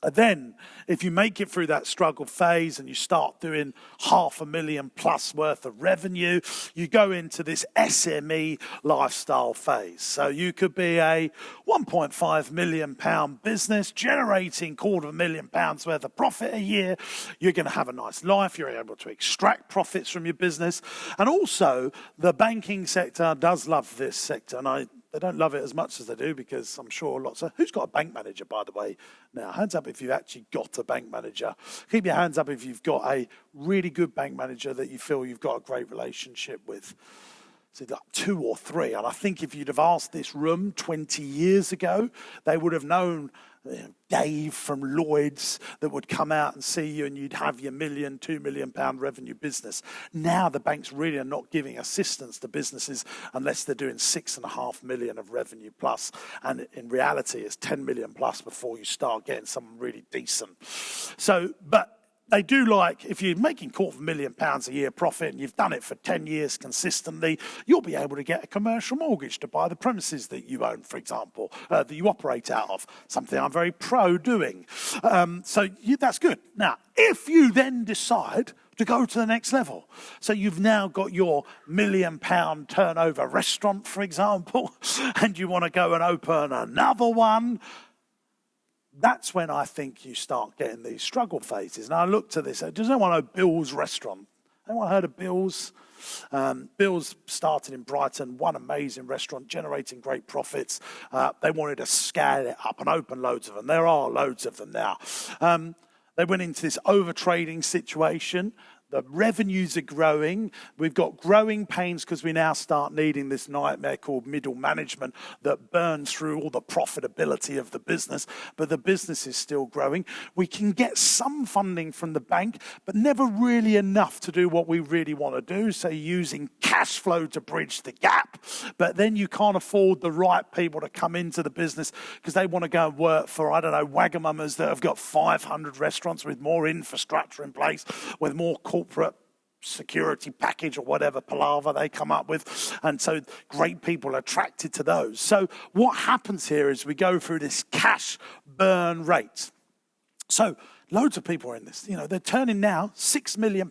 And then, if you make it through that struggle phase and you start doing $500,000+ worth of revenue, you go into this SME lifestyle phase. So you could be a £1.5 million business generating £250,000 worth of profit a year. You're going to have a nice life. You're able to extract profits from your business. And also, the banking sector does love this sector. And they don't love it as much as they do, because I'm sure lots of... Who's got a bank manager, by the way? Now, hands up if you've actually got a bank manager. Keep your hands up if you've got a really good bank manager that you feel you've got a great relationship with. So like 2 or 3. And I think if you'd have asked this room 20 years ago, they would have known Dave from Lloyd's that would come out and see you, and you'd have your £1 million, £2 million revenue business. Now the banks really are not giving assistance to businesses unless they're doing 6.5 million of revenue plus. And in reality, it's 10 million plus before you start getting something really decent. So, but they do like, if you're making £250,000 a year profit and you've done it for 10 years consistently, you'll be able to get a commercial mortgage to buy the premises that you own, for example, that you operate out of, something I'm very pro doing. That's good. Now, if you then decide to go to the next level, so you've now got your £1 million turnover restaurant, for example, and you want to go and open another one, that's when I think you start getting these struggle phases. And I looked at this. Does anyone know Bill's Restaurant? Anyone heard of Bill's? Bill's started in Brighton, one amazing restaurant, generating great profits. They wanted to scale it up and open loads of them. There are loads of them now. They went into this overtrading situation. The revenues are growing. We've got growing pains because we now start needing this nightmare called middle management that burns through all the profitability of the business, but the business is still growing. We can get some funding from the bank, but never really enough to do what we really want to do. So using cash flow to bridge the gap, but then you can't afford the right people to come into the business because they want to go and work for, I don't know, Wagamamas that have got 500 restaurants with more infrastructure in place, with more corporate security package or whatever palaver they come up with. And so great people are attracted to those. So what happens here is we go through this cash burn rate. So loads of people are in this. You know, they're turning now £6 million.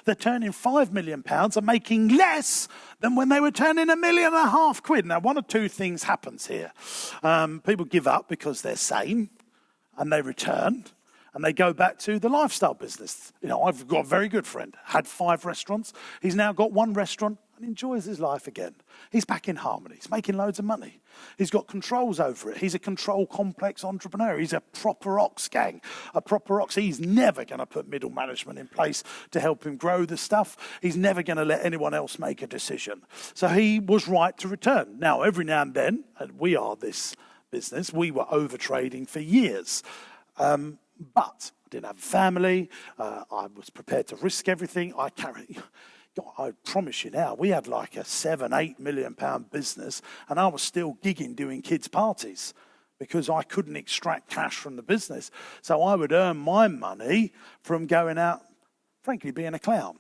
They're turning £5 million and making less than when they were turning £1.5 million. Now, one of two things happens here. People give up because they're sane and they return. And they go back to the lifestyle business. You know, I've got a very good friend, had 5 restaurants. He's now got 1 restaurant and enjoys his life again. He's back in harmony. He's making loads of money. He's got controls over it. He's a control complex entrepreneur. He's a proper ox gang, a proper ox. He's never going to put middle management in place to help him grow the stuff. He's never going to let anyone else make a decision. So he was right to return. Now, every now and then, and we are this business, we were overtrading for years. But I didn't have a family. I was prepared to risk everything. I promise you now, we had like a £7-8 million business, and I was still gigging doing kids' parties because I couldn't extract cash from the business. So I would earn my money from going out, frankly, being a clown,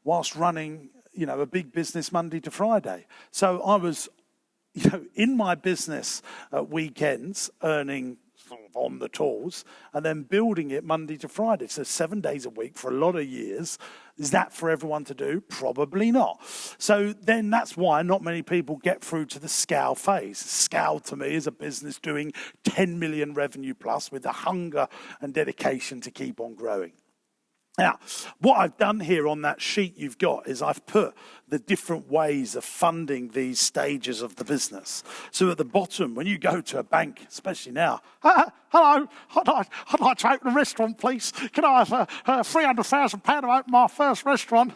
whilst running, you know, a big business Monday to Friday. So I was, you know, in my business at weekends earning on the tools and then building it Monday to Friday. So 7 days a week for a lot of years. Is that for everyone to do? Probably not. So then that's why not many people get through to the scale phase. Scale to me is a business doing 10 million revenue plus with the hunger and dedication to keep on growing. Now, what I've done here on that sheet you've got is I've put the different ways of funding these stages of the business. So at the bottom, when you go to a bank, especially now, hello, I'd like to open a restaurant, please. Can I have £300,000 to open my first restaurant?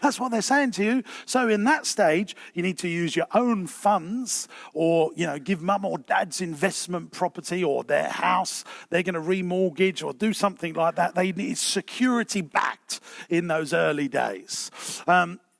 That's what they're saying to you. So in that stage, you need to use your own funds or, you know, give mum or dad's investment property or their house. They're going to remortgage or do something like that. They need security backed in those early days.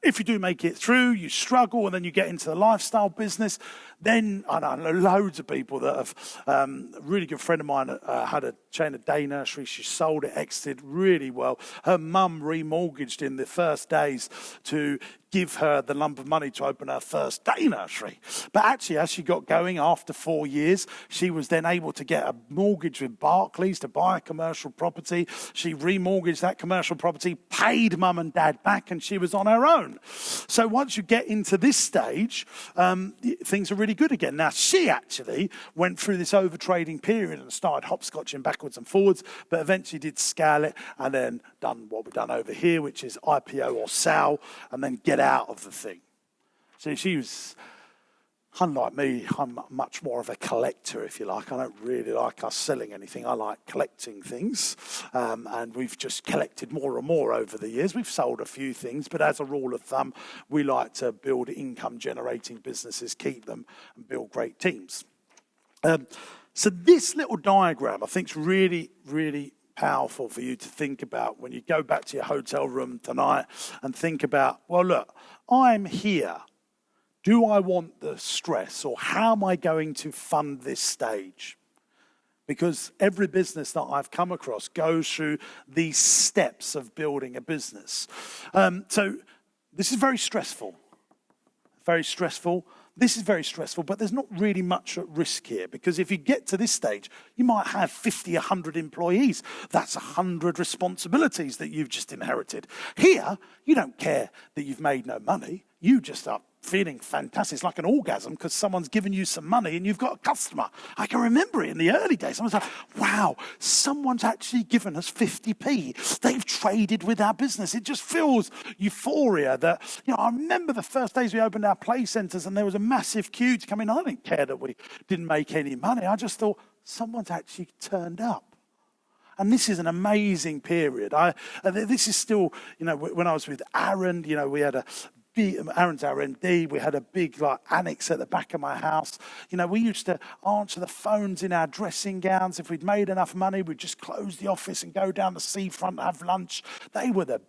If you do make it through, you struggle, and then you get into the lifestyle business, then I know loads of people that have, a really good friend of mine had a chain of day nurseries. She sold it, exited really well. Her mum remortgaged in the first days to give her the lump of money to open her first day nursery. But actually, as she got going after 4 years, she was then able to get a mortgage with Barclays to buy a commercial property. She remortgaged that commercial property, paid mum and dad back, and she was on her own. So once you get into this stage, things are really good again. Now, she actually went through this overtrading period and started hopscotching backwards and forwards, but eventually did scale it and then done what we've done over here, which is IPO or sell, and then get out of the thing. So she was, unlike me, I'm much more of a collector, if you like. I don't really like us selling anything. I like collecting things. And we've just collected more and more over the years. We've sold a few things, but as a rule of thumb, we like to build income-generating businesses, keep them, and build great teams. So this little diagram, I think, is really, really powerful for you to think about when you go back to your hotel room tonight and think about, well, look, I'm here. Do I want the stress, or how am I going to fund this stage? Because every business that I've come across goes through these steps of building a business. So this is very stressful. Very stressful. This is very stressful, but there's not really much at risk here, because if you get to this stage, you might have 50, 100 employees. That's 100 responsibilities that you've just inherited. Here, you don't care that you've made no money. You just are feeling fantastic. It's like an orgasm because someone's given you some money and you've got a customer. I can remember it in the early days. I was like, wow, someone's actually given us 50p. They've traded with our business. It just feels euphoria that, I remember the first days we opened our play centres and there was a massive queue to come in. I didn't care that we didn't make any money. I just thought, someone's actually turned up. And this is an amazing period. This is still, when I was with Aaron, we had Aaron's our MD. We had a big annex at the back of my house. We used to answer the phones in our dressing gowns. If we'd made enough money, we'd just close the office and go down the seafront, have lunch. They were the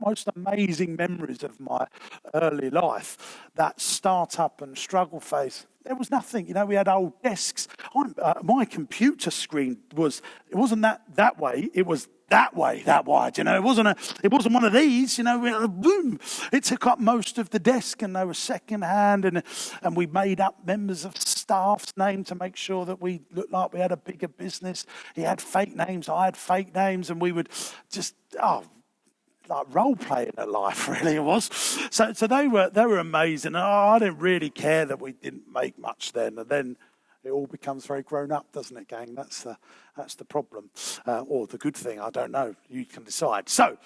most amazing memories of my early life. That startup and struggle phase. There was nothing, we had old desks. My computer screen it wasn't that way. It was that way, that wide. It wasn't one of these. Boom! It took up most of the desk, and they were second-hand, and we made up members of staff's name to make sure that we looked like we had a bigger business. He had fake names, I had fake names, and we would just like role playing at life, really. It was. So they were amazing. I didn't really care that we didn't make much then, and then it all becomes very grown up, doesn't it, gang? That's the problem, or the good thing. I don't know. You can decide. So,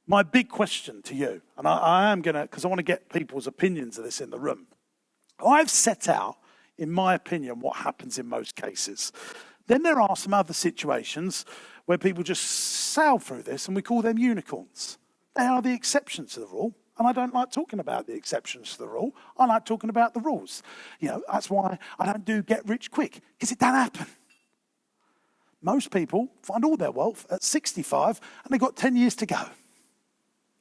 my big question to you, and I am gonna, because I want to get people's opinions of this in the room. I've set out, in my opinion, what happens in most cases. Then there are some other situations where people just sail through this, and we call them unicorns. They are the exceptions to the rule, and I don't like talking about the exceptions to the rule. I like talking about the rules. That's why I don't do get rich quick, because it don't happen. Most people find all their wealth at 65, and they've got 10 years to go.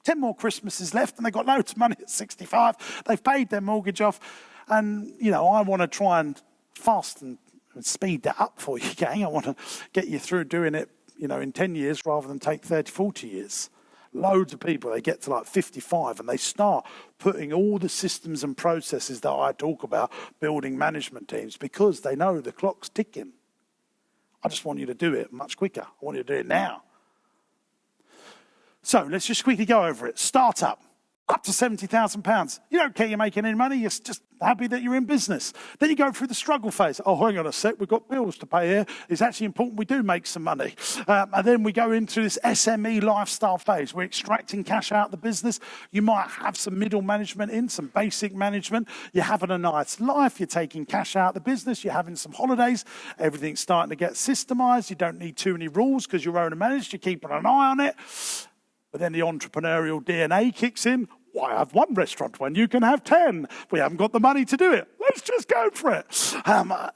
10 more Christmases left, and they've got loads of money at 65. They've paid their mortgage off, and, I want to try and fasten and speed that up for you, gang. I want to get you through doing it, in 10 years rather than take 30, 40 years. Loads of people, they get to 55 and they start putting all the systems and processes that I talk about, building management teams, because they know the clock's ticking. I just want you to do it much quicker. I want you to do it now. So let's just quickly go over it. Startup. Up to £70,000. You don't care you're making any money, you're just happy that you're in business. Then you go through the struggle phase. Oh, hang on a sec, we've got bills to pay here. It's actually important we do make some money. And then we go into this SME lifestyle phase. We're extracting cash out of the business. You might have some middle management in, some basic management. You're having a nice life. You're taking cash out of the business. You're having some holidays. Everything's starting to get systemized. You don't need too many rules because you're owner managed. You're keeping an eye on it. But then the entrepreneurial DNA kicks in. Why have one restaurant when you can have 10? We haven't got the money to do it. Let's just go for it.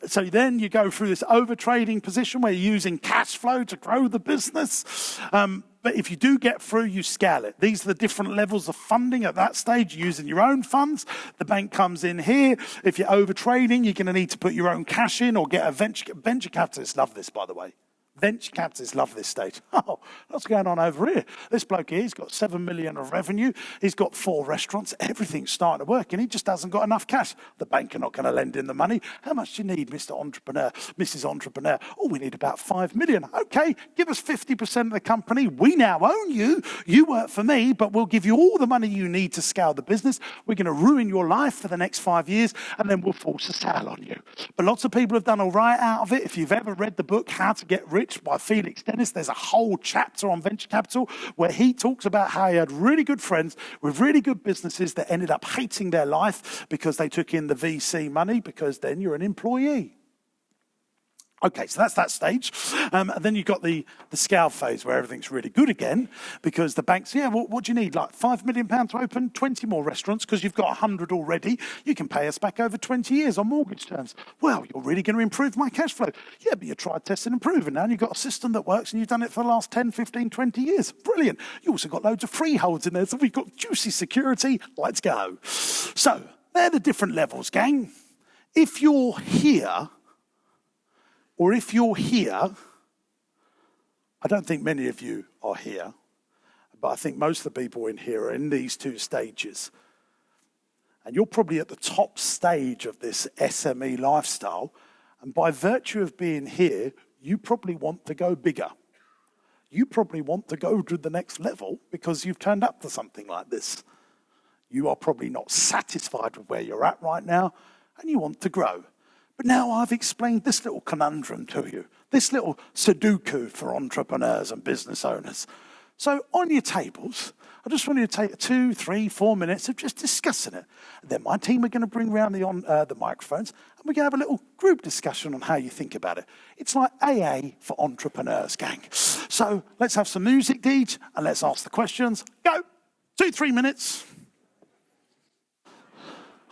So then you go through this overtrading position where you're using cash flow to grow the business. But if you do get through, you scale it. These are the different levels of funding at that stage. You're using your own funds. The bank comes in here. If you're overtrading, you're going to need to put your own cash in or get a venture capitalists. Love this, by the way. Venture capitalists love this stage. Oh, what's going on over here? This bloke here, he's got 7 million of revenue. He's got 4 restaurants. Everything's starting to work, and he just hasn't got enough cash. The bank are not going to lend in the money. How much do you need, Mr. Entrepreneur, Mrs. Entrepreneur? Oh, we need about 5 million. Okay, give us 50% of the company. We now own you. You work for me, but we'll give you all the money you need to scale the business. We're going to ruin your life for the next 5 years, and then we'll force a sale on you. But lots of people have done all right out of it. If you've ever read the book, How to Get Rich by Felix Dennis, there's a whole chapter on venture capital where he talks about how he had really good friends with really good businesses that ended up hating their life because they took in the VC money, because then you're an employee. Okay, so that's that stage. And then you've got the scale phase where everything's really good again, because the banks, what do you need? Like £5 million to open 20 more restaurants because you've got 100 already. You can pay us back over 20 years on mortgage terms. Well, you're really going to improve my cash flow. Yeah, but you tried, tested, and proven now, and you've got a system that works, and you've done it for the last 10, 15, 20 years. Brilliant. You also got loads of freeholds in there, so we've got juicy security. Let's go. So they're the different levels, gang. If you're here, or if you're here, I don't think many of you are here, but I think most of the people in here are in these 2 stages. And you're probably at the top stage of this SME lifestyle. And by virtue of being here, you probably want to go bigger. You probably want to go to the next level because you've turned up to something like this. You are probably not satisfied with where you're at right now, and you want to grow. But now I've explained this little conundrum to you, this little Sudoku for entrepreneurs and business owners. So on your tables, I just want you to take 2, 3, 4 minutes of just discussing it. Then my team are going to bring around the microphones, and we're going to have a little group discussion on how you think about it. It's like AA for entrepreneurs, gang. So let's have some music, Deej, and let's ask the questions. Go. 2, 3 minutes.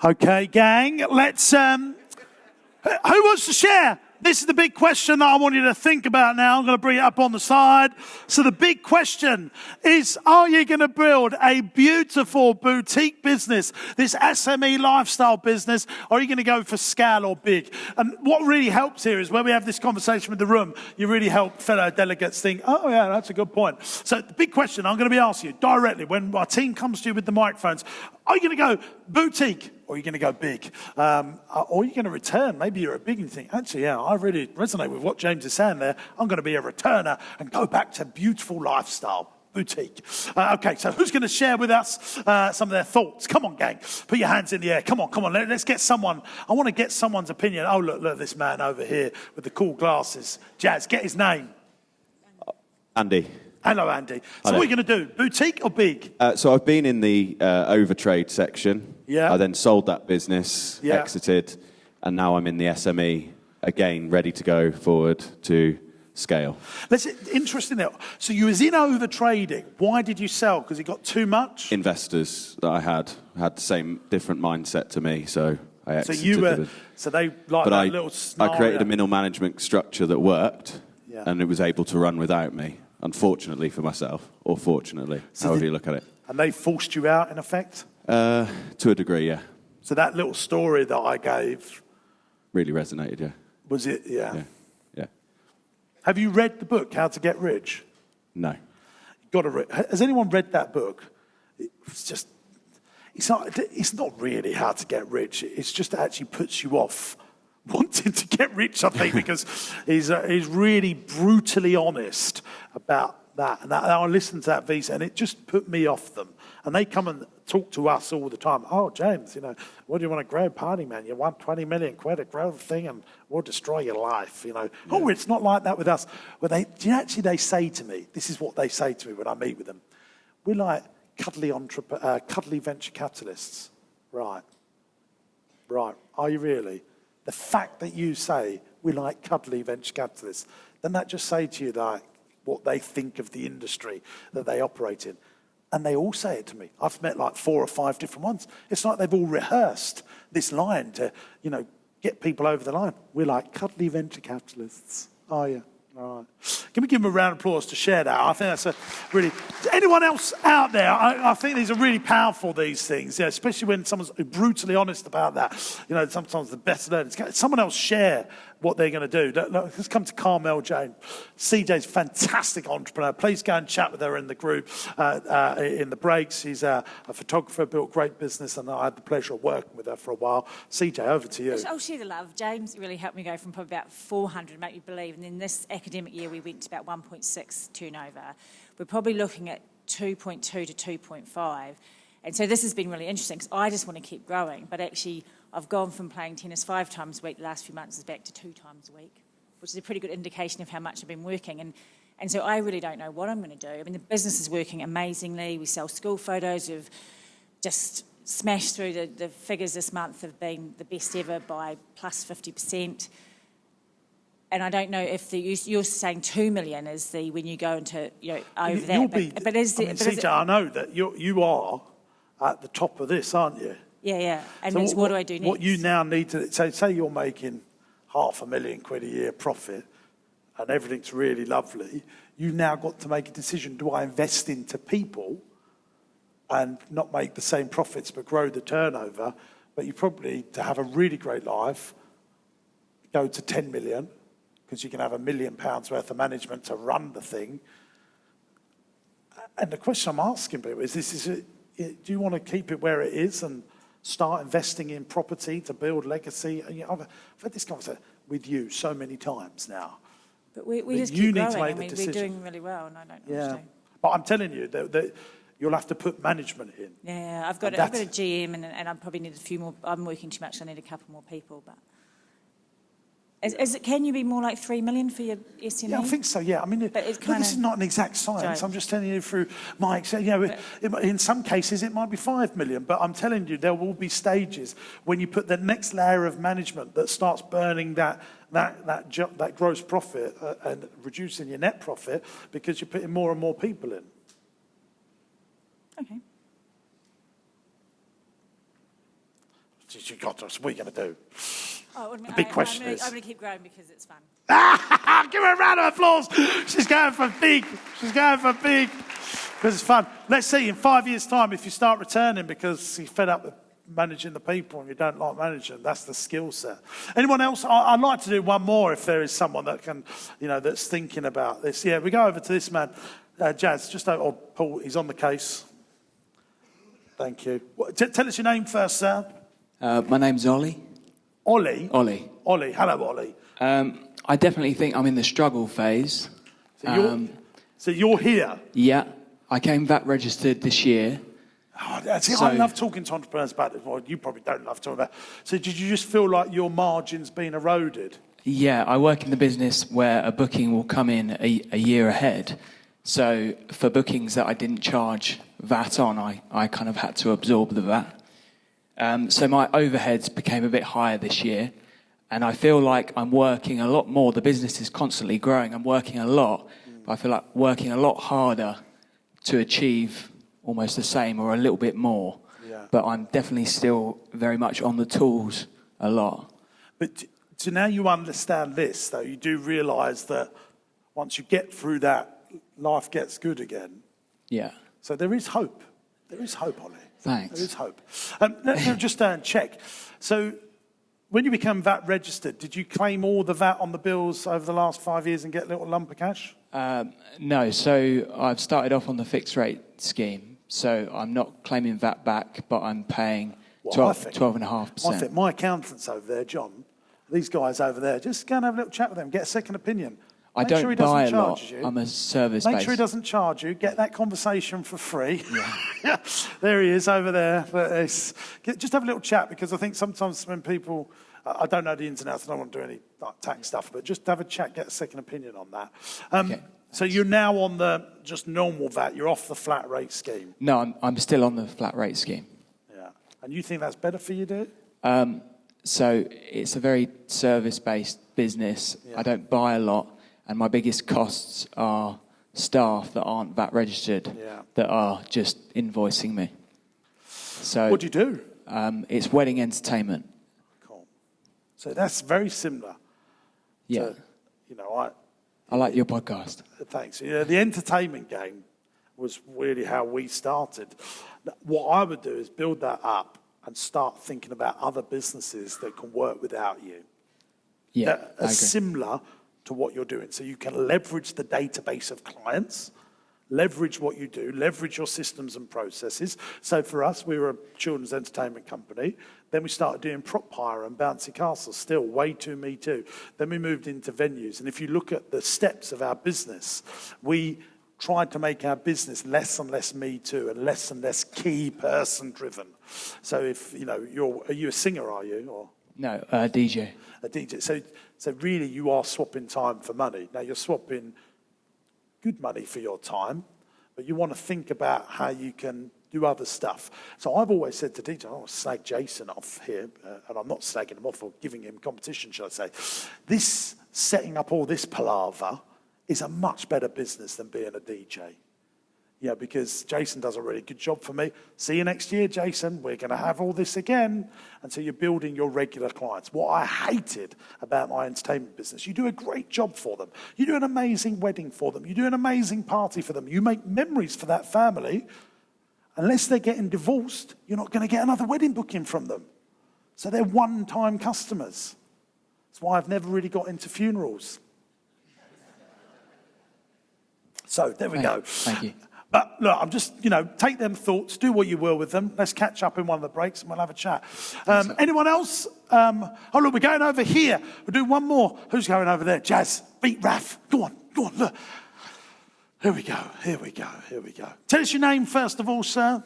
Okay, gang, let's... Who wants to share? This is the big question that I want you to think about now. I'm going to bring it up on the side. So the big question is, are you going to build a beautiful boutique business, this SME lifestyle business, or are you going to go for scale or big? And what really helps here is when we have this conversation with the room, you really help fellow delegates think, oh yeah, that's a good point. So the big question I'm going to be asking you directly when our team comes to you with the microphones, are you going to go boutique? Or are you going to go big? Or are you going to return? Maybe you're a big and you think, actually, yeah, I really resonate with what James is saying there. I'm going to be a returner and go back to beautiful lifestyle, boutique. Okay, so who's going to share with us some of their thoughts? Come on, gang. Put your hands in the air. Come on. Let's get someone. I want to get someone's opinion. Oh, look, this man over here with the cool glasses. Jazz, get his name. Andy. Hello, Andy. So what are you going to do? Boutique or big? So I've been in the overtrade section. Yeah. I then sold that business, Yeah. exited, and now I'm in the SME, again, ready to go forward to scale. Interesting there. So you was in overtrading. Why did you sell? Because it got too much? Investors that I had the same different mindset to me, so I exited. So they like but that I, little scenario. I created a middle management structure that worked, Yeah. and it was able to run without me. Unfortunately for myself, or fortunately, however you look at it. And they forced you out, in effect? To a degree, yeah. So that little story that I gave... Really resonated, yeah. Was it? Yeah. Yeah. Have you read the book, How to Get Rich? No. Has anyone read that book? It's not really how to get rich. It's just it actually puts you off wanting to get rich, I think, because he's really brutally honest about that. And I listened to that visa, and it just put me off them. And they come and talk to us all the time. Oh, James, what do you want to grow? Party, man. You want 20 million quid to grow the thing, and we'll destroy your life, Yeah. Oh, it's not like that with us. Well, they say to me, this is what they say to me when I meet with them. We're like cuddly venture capitalists. Right. Are you really? The fact that you say we're like cuddly venture capitalists, then that just say to you like what they think of the industry that they operate in. And they all say it to me. I've met like 4 or 5 different ones. It's like they've all rehearsed this line to, get people over the line. We're like cuddly venture capitalists. Oh, yeah. All right. Can we give them a round of applause to share that? I think that's a really... Anyone else out there? I think these are really powerful, these things, especially when someone's brutally honest about that. Sometimes the best learners. Someone else share what they're going to do. Let's come to Carmel Jane. CJ's a fantastic entrepreneur. Please go and chat with her in the group in the breaks. She's a photographer, built great business, and I had the pleasure of working with her for a while. CJ, over to you. I'll share the love. James really helped me go from probably about 400, make you believe, and then this academic year we went to about 1.6 turnover. We're probably looking at 2.2 to 2.5. And so this has been really interesting because I just want to keep growing, but actually I've gone from playing tennis 5 times a week the last few months is back to 2 times a week, which is a pretty good indication of how much I've been working. And so I really don't know what I'm going to do. I mean, the business is working amazingly. We sell school photos. We've just smashed through the figures this month have been the best ever by plus 50%. And I don't know if you're saying 2 million is when you go into over that. But is it? CJ, I know that you are at the top of this, aren't you? Yeah. And So what do I do next? What you now need to say you're making £500,000 a year profit, and everything's really lovely. You now got to make a decision: do I invest into people and not make the same profits but grow the turnover? But you probably, to have a really great life, go to 10 million. Because you can have £1 million worth of management to run the thing. And the question I'm asking people is, do you want to keep it where it is and start investing in property to build legacy? I've had this conversation with you so many times now. But we just you keep need to growing. make the We're decision. doing really well, and I don't know what to do. But I'm telling you that You'll have to put management in. Yeah, I've got And a that's- GM and I probably need a few more. I'm working too much. I need a couple more people. But can you be more like 3 million for your SME? Yeah, I think so, yeah. I mean, But it's look, kinda this is not an exact science. joke. I'm just telling you through my experience. In some cases, it might be 5 million, but I'm telling you, there will be stages when you put the next layer of management that starts burning that gross profit and reducing your net profit because you're putting more and more people in. Okay. You got us. What are you going to do? Oh, The big question is- I'm going to keep growing because it's fun. Give her a round of applause. She's going for big. She's going for big because it's fun. Let's see in 5 years' time if you start returning because you're fed up with managing the people and you don't like managing. That's the skill set. Anyone else? I'd like to do one more if there is someone that can, that's thinking about this. Yeah, we go over to this man, Jazz. Or Paul. He's on the case. Thank you. Tell us your name first, sir. My name's Ollie. Ollie. Ollie. Ollie. Hello, Ollie. I definitely think I'm in the struggle phase. So you're here. Yeah, I came VAT registered this year. Oh, that's it. So- I love talking to entrepreneurs about it. Well, you probably don't love talking about it. So did you just feel like your margin's been eroded? Yeah, I work in the business where a booking will come in a year ahead. So for bookings that I didn't charge VAT on, I kind of had to absorb the VAT. So my overheads became a bit higher this year. And I feel like I'm working a lot more. The business is constantly growing. I'm working a lot. But I feel like working a lot harder to achieve almost the same or a little bit more. Yeah. But I'm definitely still very much on the tools a lot. But so now you understand this, though. You do realise that once you get through that, life gets good again. Yeah. So there is hope. There is hope, Ollie. Thanks. There is hope. Let me just check. So when you become VAT registered, did you claim all the VAT on the bills over the last 5 years and get a little lump of cash? No, so I've started off on the fixed rate scheme. So I'm not claiming VAT back, but I'm paying Well, I think- 12.5%. I think my accountant's over there, John. These guys over there, just go and have a little chat with them, get a second opinion. I Make don't sure he buy doesn't a lot. charge you. I'm a service Make based. sure he doesn't charge you. Get that conversation for free. Yeah. There he is over there. But just have a little chat because I think sometimes when people, I don't know the ins and outs, I don't want to do any tax stuff, but just have a chat, get a second opinion on that. Okay. So you're now on the just normal VAT. You're off the flat rate scheme. No, I'm still on the flat rate scheme. Yeah. And you think that's better for you, do it? So it's a very service-based business. Yeah. I don't buy a lot, and my biggest costs are staff that aren't VAT registered, Yeah. that are just invoicing me. So What do you do? it's wedding entertainment. Cool. So that's very similar. Yeah, To, I like your podcast. Thanks. Yeah, the entertainment game was really how we started. What I would do is build that up and start thinking about other businesses that can work without you. Yeah, That I are agree. similar to what you're doing. So you can leverage the database of clients, leverage what you do, leverage your systems and processes. So for us, we were a children's entertainment company. Then we started doing prop hire and bouncy castles, still way too me too. Then we moved into venues. And if you look at the steps of our business, we tried to make our business less and less me too and less key person driven. So if, are you a singer, are you? Or No, DJ. a DJ. So really you are swapping time for money. Now you're swapping good money for your time, but you want to think about how you can do other stuff. So I've always said to DJ, I don't want to slag Jason off here, and I'm not slagging him off or giving him competition, shall I say. This setting up all this palaver is a much better business than being a DJ. Yeah, because Jason does a really good job for me. See you next year, Jason. We're going to have all this again. And so you're building your regular clients. What I hated about my entertainment business, you do a great job for them. You do an amazing wedding for them. You do an amazing party for them. You make memories for that family. Unless they're getting divorced, you're not going to get another wedding booking from them. So they're one-time customers. That's why I've never really got into funerals. So there we go. Thank you. But look, I'm just, take them thoughts, do what you will with them. Let's catch up in one of the breaks and we'll have a chat. Anyone else? Look, we're going over here. We'll do one more. Who's going over there? Jazz, beat Raf. Go on, look. Here we go. Tell us your name first of all, sir.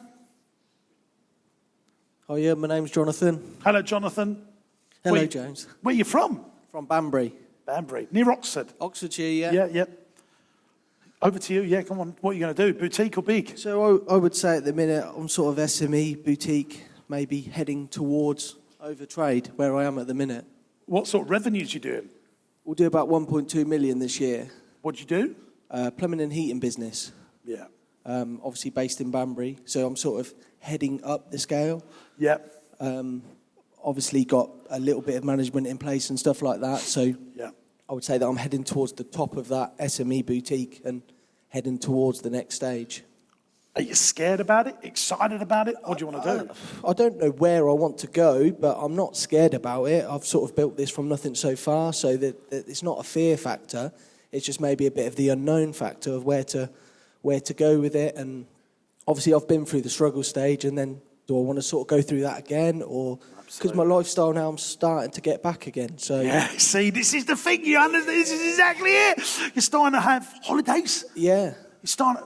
Oh yeah, my name's Jonathan. Hello, Jonathan. Hello, James. Where are you from? From Banbury. Banbury, near Oxford. Oxfordshire, yeah. Yeah. Over to you. Yeah, come on. What are you going to do? Boutique or big? So I would say at the minute I'm sort of SME, boutique, maybe heading towards over trade where I am at the minute. What sort of revenues you doing? We'll do about 1.2 million this year. What do you do? Plumbing and heating business. Yeah. Obviously based in Banbury, so I'm sort of heading up the scale. Yeah. Obviously got a little bit of management in place and stuff like that. So Yeah. I would say that I'm heading towards the top of that SME boutique and heading towards the next stage. Are you scared about it? Excited about it? What do you want to do? I don't know where I want to go, but I'm not scared about it. I've sort of built this from nothing so far, so that it's not a fear factor. It's just maybe a bit of the unknown factor of where to go with it. And obviously I've been through the struggle stage, and then do I want to sort of go through that again? Or because my lifestyle now, I'm starting to get back again. So Yeah, see, this is the thing. You understand? This is exactly it. You're starting to have holidays. yeah. You start.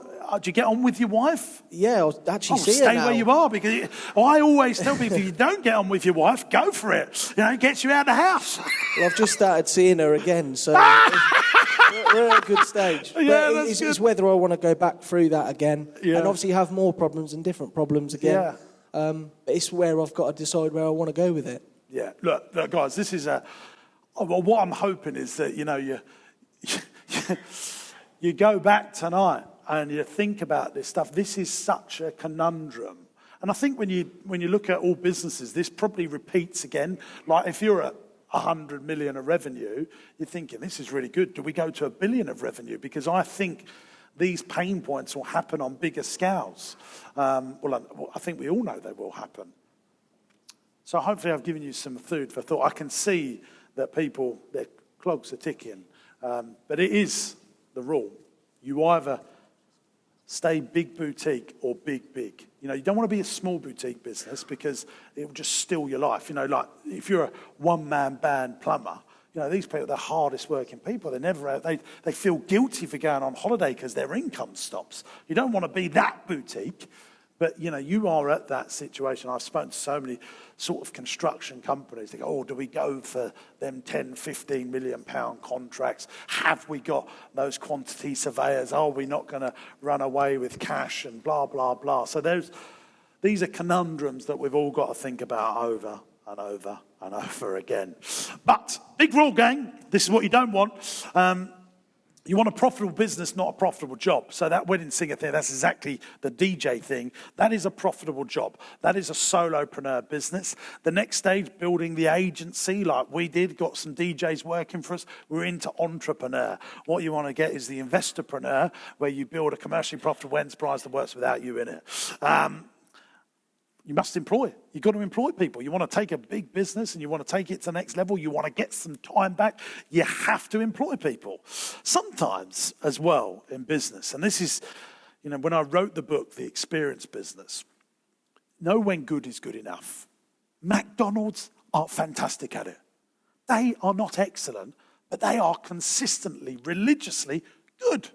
Do you get on with your wife? Yeah, I'll actually Oh, see stay it now. where you are, because I always tell people if you don't get on with your wife, go for it. You know, it gets you out of the house. Well, I've just started seeing her again, so we're at a good stage. Yeah, But that's it's good. whether I want to go back through that again, Yeah. and obviously have more problems and different problems again. Yeah. But it's where I've got to decide where I want to go with it. Yeah, look, guys, this is well, what I'm hoping is that, you know, you go back tonight and you think about this stuff. This is such a conundrum. And I think when you look at all businesses, this probably repeats again. Like if you're at 100 million of revenue, you're thinking, this is really good. Do we go to 1 billion of revenue? Because I think these pain points will happen on bigger scales. Well, I think we all know they will happen. So hopefully I've given you some food for thought. I can see that people, their clogs are ticking. But it is the rule. You either stay big boutique or big. You know, you don't want to be a small boutique business because it will just steal your life. You know, like if you're a one-man band plumber, you know, these people, they're hardest working people. They feel guilty for going on holiday because their income stops. You don't want to be that boutique. But, you know, you are at that situation. I've spoken to so many sort of construction companies. They go, oh, do we go for them 10, 15 million pound contracts? Have we got those quantity surveyors? Are we not going to run away with cash and blah, blah, blah? So these are conundrums that we've all got to think about over and over and over again. But, big rule, gang, this is what you don't want. You want a profitable business, not a profitable job. So that wedding singer thing, that's exactly the DJ thing. That is a profitable job. That is a solopreneur business. The next stage, building the agency like we did, got some DJs working for us. We're into entrepreneur. What you want to get is the investorpreneur, where you build a commercially profitable enterprise that works without you in it. You must employ. You've got to employ people. You want to take a big business and you want to take it to the next level. You want to get some time back. You have to employ people. Sometimes as well in business, and this is, you know, when I wrote the book, The Experience Business, know when good is good enough. McDonald's are fantastic at it. They are not excellent, but they are consistently, religiously good.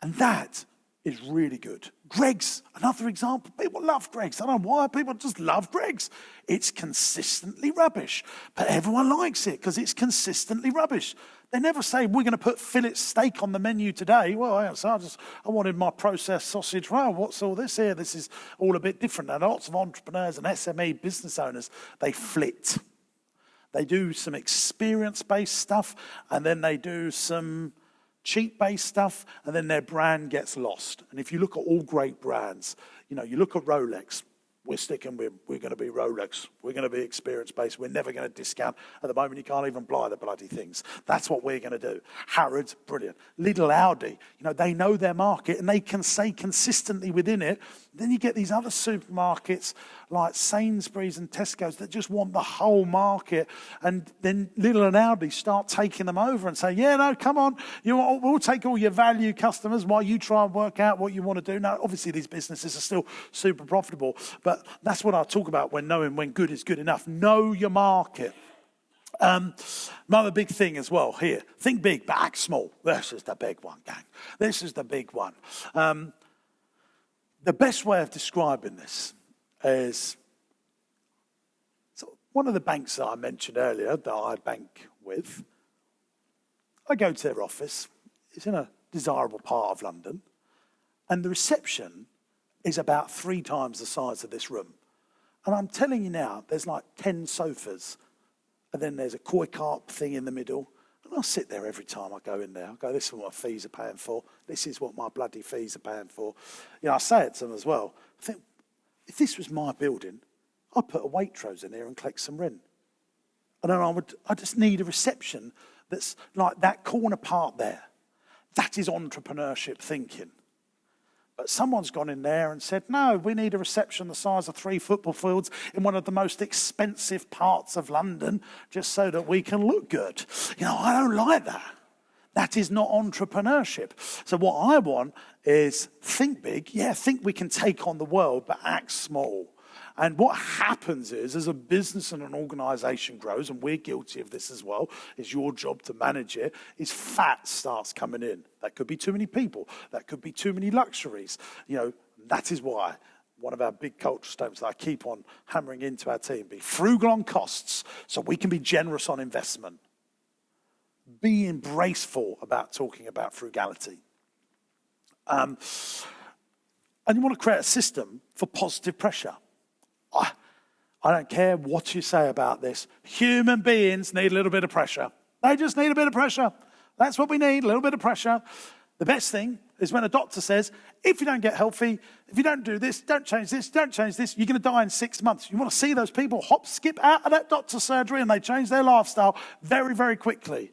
And that is really good. Greggs, another example. People love Greggs. I don't know why. People just love Greggs. It's consistently rubbish, but everyone likes it because it's consistently rubbish. They never say, we're going to put fillet steak on the menu today. Well, so I wanted my processed sausage. Well, what's all this here? This is all a bit different. And lots of entrepreneurs and SME business owners, they flit. They do some experience-based stuff, and then they do some cheap-based stuff, and then their brand gets lost. And if you look at all great brands, you know, you look at Rolex, we're going to be Rolex. We're going to be experience-based. We're never going to discount. At the moment, you can't even buy the bloody things. That's what we're going to do. Harrods, brilliant. Lidl, Aldi, you know, they know their market and they can say consistently within it. Then you get these other supermarkets like Sainsbury's and Tesco's that just want the whole market. And then Lidl and Aldi start taking them over and say, yeah, no, come on. We'll take all your value customers while you try and work out what you want to do. Now, obviously, these businesses are still super profitable. But that's what I talk about when knowing when good is good enough. Know your market. Another big thing as well here. Think big, but act small. This is the big one, gang. This is the big one. The best way of describing this is one of the banks that I mentioned earlier that I bank with. I go to their office. It's in a desirable part of London. And the reception is about 3 times the size of this room. And I'm telling you now, there's like 10 sofas. And then there's a koi carp thing in the middle. And I'll sit there every time I go in there. I go, this is what my fees are paying for. This is what my bloody fees are paying for. You know, I say it to them as well. I think, if this was my building, I'd put a Waitrose in here and collect some rent. And then I just need a reception that's like that corner part there. That is entrepreneurship thinking. But someone's gone in there and said, no, we need a reception the size of 3 football fields in one of the most expensive parts of London just so that we can look good. You know, I don't like that. That is not entrepreneurship. So what I want is think big. Yeah, think we can take on the world, but act small. And what happens is, as a business and an organisation grows, and we're guilty of this as well, it's your job to manage it, is fat starts coming in. That could be too many people. That could be too many luxuries. You know, that is why one of our big culture statements that I keep on hammering into our team, be frugal on costs so we can be generous on investment. Be embraceful about talking about frugality. And you want to create a system for positive pressure. I don't care what you say about this. Human beings need a little bit of pressure. They just need a bit of pressure. That's what we need, a little bit of pressure. The best thing is when a doctor says, if you don't get healthy, if you don't do this, don't change this, you're going to die in 6 months. You want to see those people hop, skip out of that doctor's surgery and they change their lifestyle very, very quickly.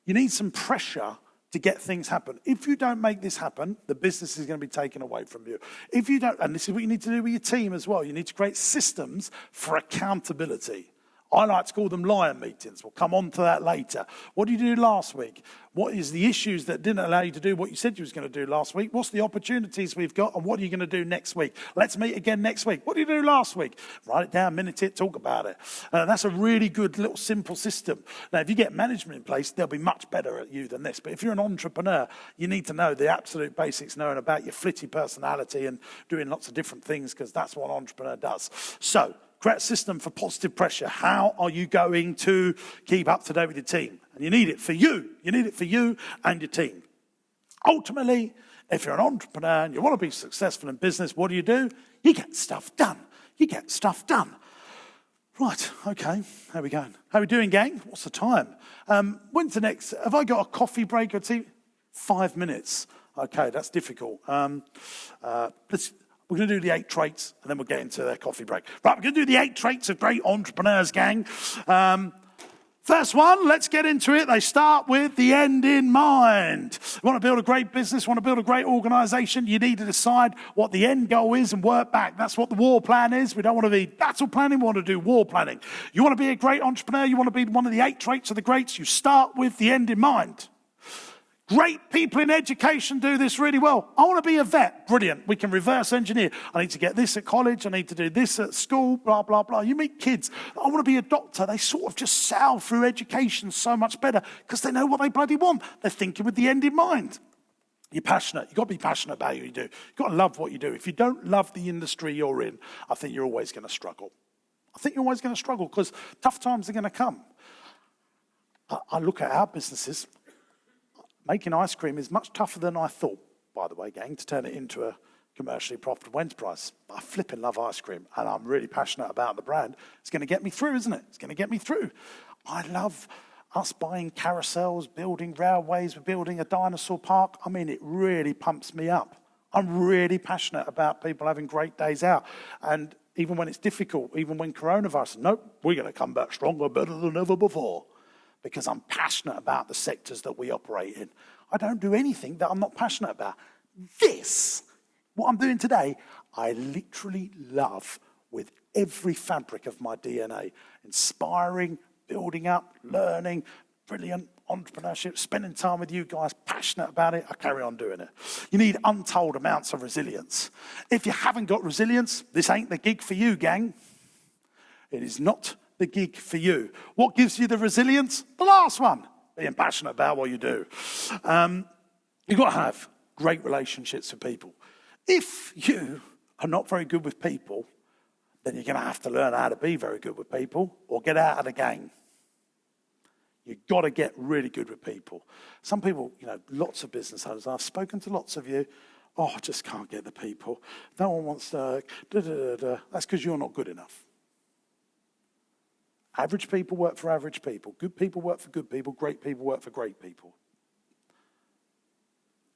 You need some pressure to get things happen. If you don't make this happen, the business is going to be taken away from you. If you don't, and this is what you need to do with your team as well, you need to create systems for accountability. I like to call them lion meetings. We'll come on to that later. What did you do last week? What is the issues that didn't allow you to do what you said you was going to do last week? What's the opportunities we've got, and what are you going to do next week? Let's meet again next week. What did you do last week? Write it down, minute it, talk about it. That's a really good little simple system. Now, if you get management in place, they'll be much better at you than this. But if you're an entrepreneur, you need to know the absolute basics, knowing about your flitty personality and doing lots of different things, because that's what an entrepreneur does. So, create a system for positive pressure. How are you going to keep up to date with your team? And you need it for you. You need it for you and your team. Ultimately, if you're an entrepreneur and you want to be successful in business, what do? You get stuff done. You get stuff done. Right, okay, how are we going? How are we doing, gang? What's the time? When's the next? Have I got a coffee break or two? 5 minutes. Okay, that's difficult. We're going to do the 8 traits, and then we'll get into their coffee break. Right, we're going to do the 8 traits of great entrepreneurs, gang. First one, let's get into it. They start with the end in mind. You want to build a great business, want to build a great organisation, you need to decide what the end goal is and work back. That's what the war plan is. We don't want to be battle planning, we want to do war planning. You want to be a great entrepreneur, you want to be one of the 8 traits of the greats, you start with the end in mind. Great people in education do this really well. I want to be a vet. Brilliant. We can reverse engineer. I need to get this at college. I need to do this at school, blah, blah, blah. You meet kids. I want to be a doctor. They sort of just sail through education so much better because they know what they bloody want. They're thinking with the end in mind. You're passionate. You've got to be passionate about what you do. You've got to love what you do. If you don't love the industry you're in, I think you're always going to struggle. Because tough times are going to come. I look at our businesses. Making ice cream is much tougher than I thought, by the way, gang, to turn it into a commercially profitable enterprise. I flipping love ice cream, and I'm really passionate about the brand. It's going to get me through, isn't it? It's going to get me through. I love us buying carousels, building railways, we're building a dinosaur park. I mean, it really pumps me up. I'm really passionate about people having great days out. And even when it's difficult, even when coronavirus, nope, we're going to come back stronger, better than ever before. Because I'm passionate about the sectors that we operate in. I don't do anything that I'm not passionate about. This, what I'm doing today, I literally love with every fabric of my DNA. Inspiring, building up, learning, brilliant entrepreneurship, spending time with you guys, passionate about it, I carry on doing it. You need untold amounts of resilience. If you haven't got resilience, this ain't the gig for you, gang. It is not the gig for you. What gives you the resilience? The last one, being passionate about what you do. You've got to have great relationships with people. If you are not very good with people, then you're going to have to learn how to be very good with people or get out of the game. You've got to get really good with people. Some people, lots of business owners, I've spoken to lots of you, I just can't get the people. No one wants to, That's because you're not good enough. Average people work for average people. Good people work for good people. Great people work for great people.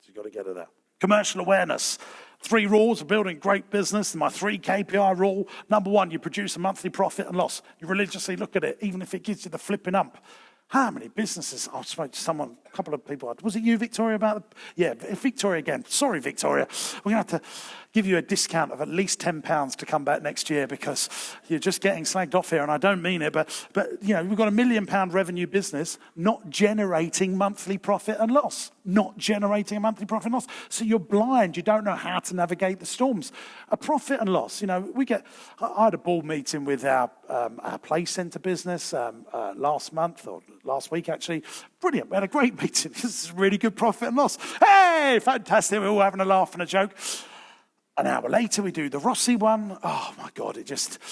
So you've got to get at that. Commercial awareness. 3 rules of building great business. My 3 KPI rule. Number 1, you produce a monthly profit and loss. You religiously look at it, even if it gives you the flipping ump. How many businesses? I spoke to someone, a couple of people. Was it you, Victoria, Yeah, Victoria again. Sorry, Victoria. We're going to have to give you a discount of at least £10 to come back next year because you're just getting slagged off here, and I don't mean it, but we've got a £1 million revenue business not generating monthly profit and loss. Not generating a monthly profit and loss. So you're blind. You don't know how to navigate the storms. A profit and loss. I had a board meeting with our play centre business last month, or last week actually. Brilliant. We had a great meeting. This is really good profit and loss. Hey, fantastic. We're all having a laugh and a joke. An hour later, we do the Rossi one. Oh, my God, it just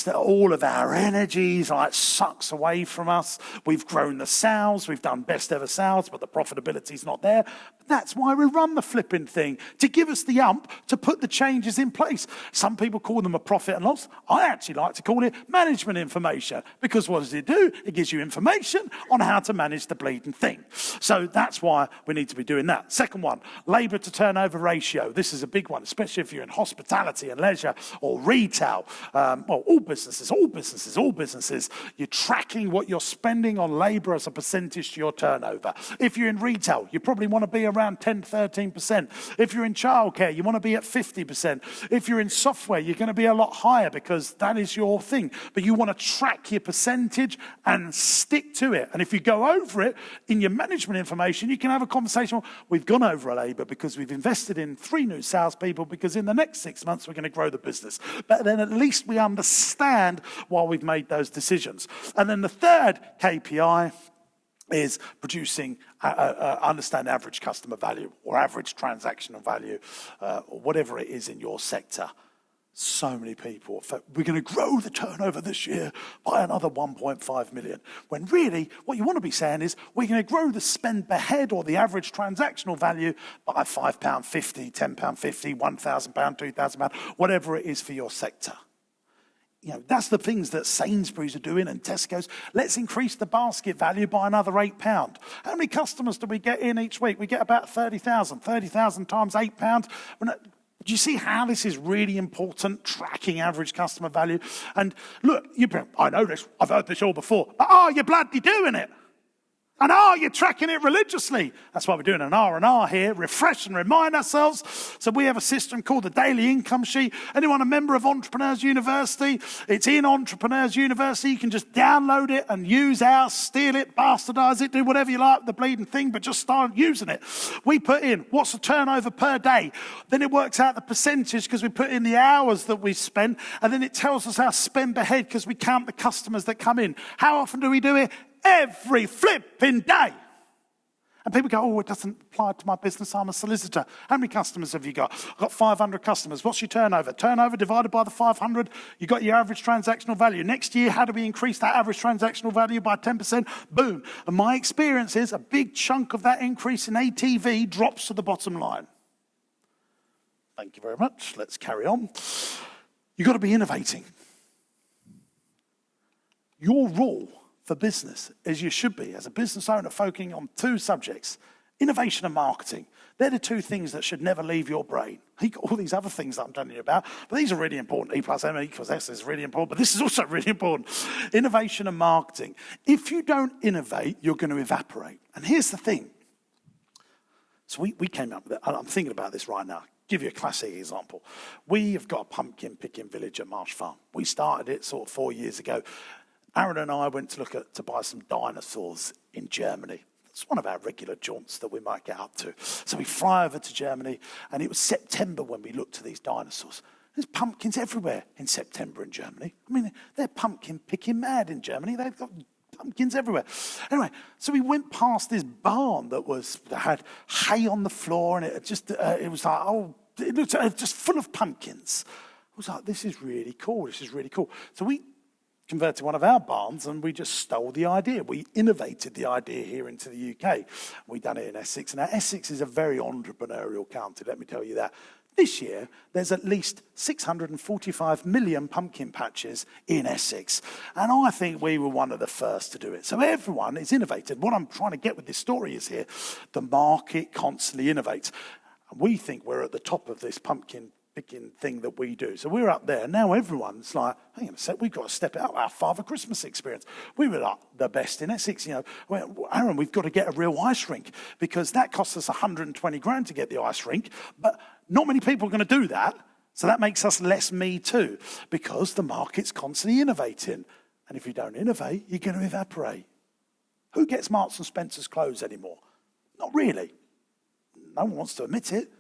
all of our energies sucks away from us. We've grown the sales. We've done best ever sales, but the profitability's not there. That's why we run the flipping thing, to give us the ump to put the changes in place. Some people call them a profit and loss. I actually like to call it management information, because what does it do? It gives you information on how to manage the bleeding thing. So that's why we need to be doing that. Second one, labour to turnover ratio. This is a big one, especially if you're in hospitality and leisure or retail. All businesses. You're tracking what you're spending on labour as a percentage to your turnover. If you're in retail, you probably want to be around 10-13%. If you're in childcare, you want to be at 50%. If you're in software, you're going to be a lot higher because that is your thing. But you want to track your percentage and stick to it. And if you go over it in your management information, you can have a conversation. Well, we've gone over a labour because we've invested in 3 new salespeople because in the next 6 months we're going to grow the business. But then at least we understand why we've made those decisions. And then the third KPI is producing, understand average customer value or average transactional value or whatever it is in your sector. So many people, we're going to grow the turnover this year by another 1.5 million. When really, what you want to be saying is, we're going to grow the spend per head or the average transactional value by £5.50, £10.50, £1,000, £2,000, whatever it is for your sector. That's the things that Sainsbury's are doing and Tesco's. Let's increase the basket value by another £8. How many customers do we get in each week? We get about 30,000. 30,000 times £8. Do you see how this is really important, tracking average customer value? And look, I know this, I've heard this all before, but are you bloody doing it? And are you tracking it religiously? That's why we're doing an R&R here, refresh and remind ourselves. So we have a system called the Daily Income Sheet. Anyone a member of Entrepreneurs University? It's in Entrepreneurs University. You can just download it and use ours, steal it, bastardize it, do whatever you like with the bleeding thing, but just start using it. We put in, what's the turnover per day? Then it works out the percentage because we put in the hours that we spend, and then it tells us our spend per head because we count the customers that come in. How often do we do it? Every flipping day. And people go, it doesn't apply to my business, I'm a solicitor. How many customers have you got? I've got 500 customers. What's your turnover? Turnover divided by the 500, you got your average transactional value. Next year, how do we increase that average transactional value by 10%? Boom. And my experience is a big chunk of that increase in ATV drops to the bottom line. Thank you very much. Let's carry on. You've got to be innovating. Your role for business, as you should be, as a business owner, focusing on 2 subjects, innovation and marketing. They're the 2 things that should never leave your brain. You've got all these other things that I'm telling you about, but these are really important. E plus M equals S is really important, but this is also really important. Innovation and marketing. If you don't innovate, you're going to evaporate. And here's the thing. So we came up with it, and I'm thinking about this right now. Give you a classic example. We have got a pumpkin picking village at Marsh Farm. We started it sort of 4 years ago. Aaron and I went to buy some dinosaurs in Germany. It's one of our regular jaunts that we might get up to. So we fly over to Germany, and it was September when we looked at these dinosaurs. There's pumpkins everywhere in September in Germany. I mean, they're pumpkin picking mad in Germany. They've got pumpkins everywhere. Anyway, so we went past this barn that had hay on the floor, and it was like, oh, it looked just full of pumpkins. I was like, this is really cool. This is really cool. So we converted one of our barns, and we just stole the idea. We innovated the idea here into the UK. We done it in Essex. Now, Essex is a very entrepreneurial county, let me tell you that. This year, there's at least 645 million pumpkin patches in Essex. And I think we were one of the first to do it. So everyone is innovated. What I'm trying to get with this story is here, the market constantly innovates. And we think we're at the top of this pumpkin picking thing that we do. So we're up there. Now everyone's like, hang on a sec, we've got to step out our Father Christmas experience. We were like the best in Essex. You know, well, Aaron, we've got to get a real ice rink because that costs us 120 grand to get the ice rink. But not many people are going to do that. So that makes us less me too, because the market's constantly innovating. And if you don't innovate, you're going to evaporate. Who gets Marks and Spencer's clothes anymore? Not really. No one wants to admit it.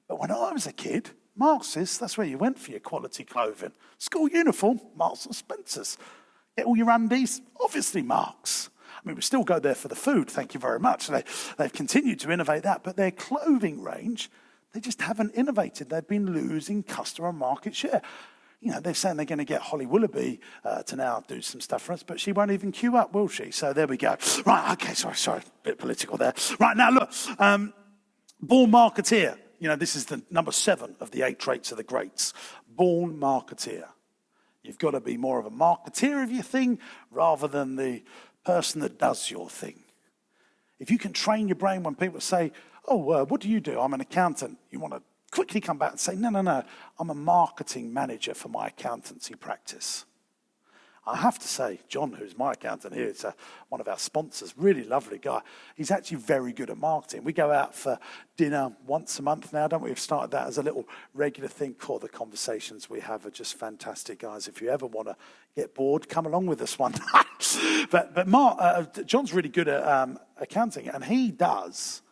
But when I was a kid, Marx's, that's where you went for your quality clothing. School uniform, Marks and Spencer's. Get all your undies, obviously Marks. I mean, we still go there for the food, thank you very much. They've continued to innovate that, but their clothing range, they just haven't innovated. They've been losing customer market share. You know, they're saying they're going to get Holly Willoughby to now do some stuff for us, but she won't even queue up, will she? So there we go. Right, okay, sorry, a bit political there. Right, now look, Born Marketeer. You know, this is the number 7 of the 8 traits of the greats. Born marketeer. You've got to be more of a marketeer of your thing rather than the person that does your thing. If you can train your brain when people say, oh, what do you do? I'm an accountant. You want to quickly come back and say, no, I'm a marketing manager for my accountancy practice. I have to say, John, who's my accountant here, is one of our sponsors, really lovely guy. He's actually very good at marketing. We go out for dinner once a month now, don't we? We've started that as a little regular thing. Core the conversations we have are just fantastic, guys. If you ever want to get bored, come along with us one night. but Mark, John's really good at accounting, and he does,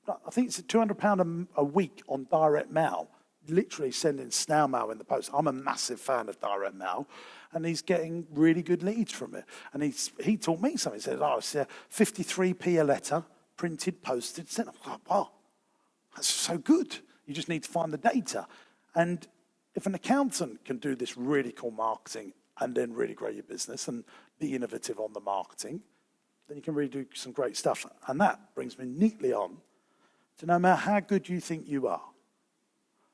I think it's £200 a week on direct mail, literally sending snail mail in the post. I'm a massive fan of direct mail. And he's getting really good leads from it. And he taught me something. He said, it's 53p a letter, printed, posted, sent. I'm like, wow, that's so good. You just need to find the data. And if an accountant can do this really cool marketing and then really grow your business and be innovative on the marketing, then you can really do some great stuff. And that brings me neatly on to no matter how good you think you are,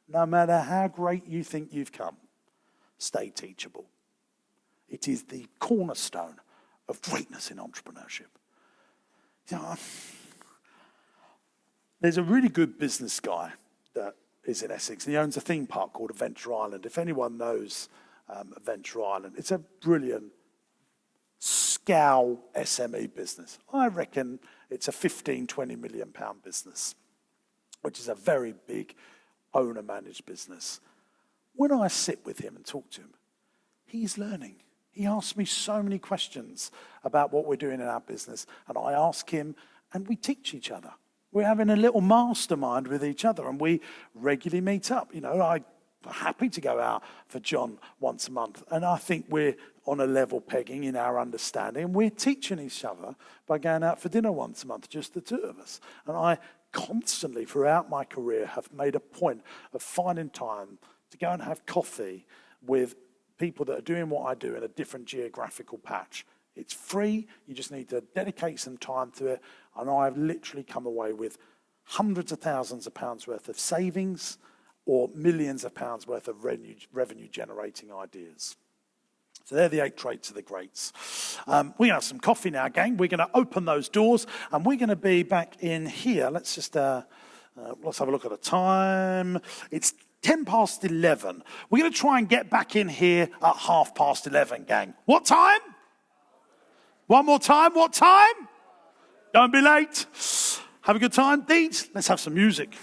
no matter how great you think you've come, stay teachable. It is the cornerstone of greatness in entrepreneurship. You know, there's a really good business guy that is in Essex, and he owns a theme park called Adventure Island. If anyone knows Adventure Island, it's a brilliant scowl SME business. I reckon it's a 15-20 million pound business, which is a very big owner-managed business. When I sit with him and talk to him, he's learning. He asks me so many questions about what we're doing in our business, and I ask him, and we teach each other. We're having a little mastermind with each other, and we regularly meet up. You know, I'm happy to go out for John once a month, and I think we're on a level pegging in our understanding. We're teaching each other by going out for dinner once a month, just the two of us. And I constantly, throughout my career, have made a point of finding time to go and have coffee with people that are doing what I do in a different geographical patch. It's free, you just need to dedicate some time to it, and I've literally come away with hundreds of thousands of pounds worth of savings or millions of pounds worth of revenue generating ideas. So they're the 8 traits of the greats. We're going to have some coffee now, gang. We're going to open those doors, and we're going to be back in here. Let's just let's have a look at the time. It's 11:10. We're going to try and get back in here at 11:30, gang. What time? One more time. What time? Don't be late. Have a good time. Deeds, let's have some music.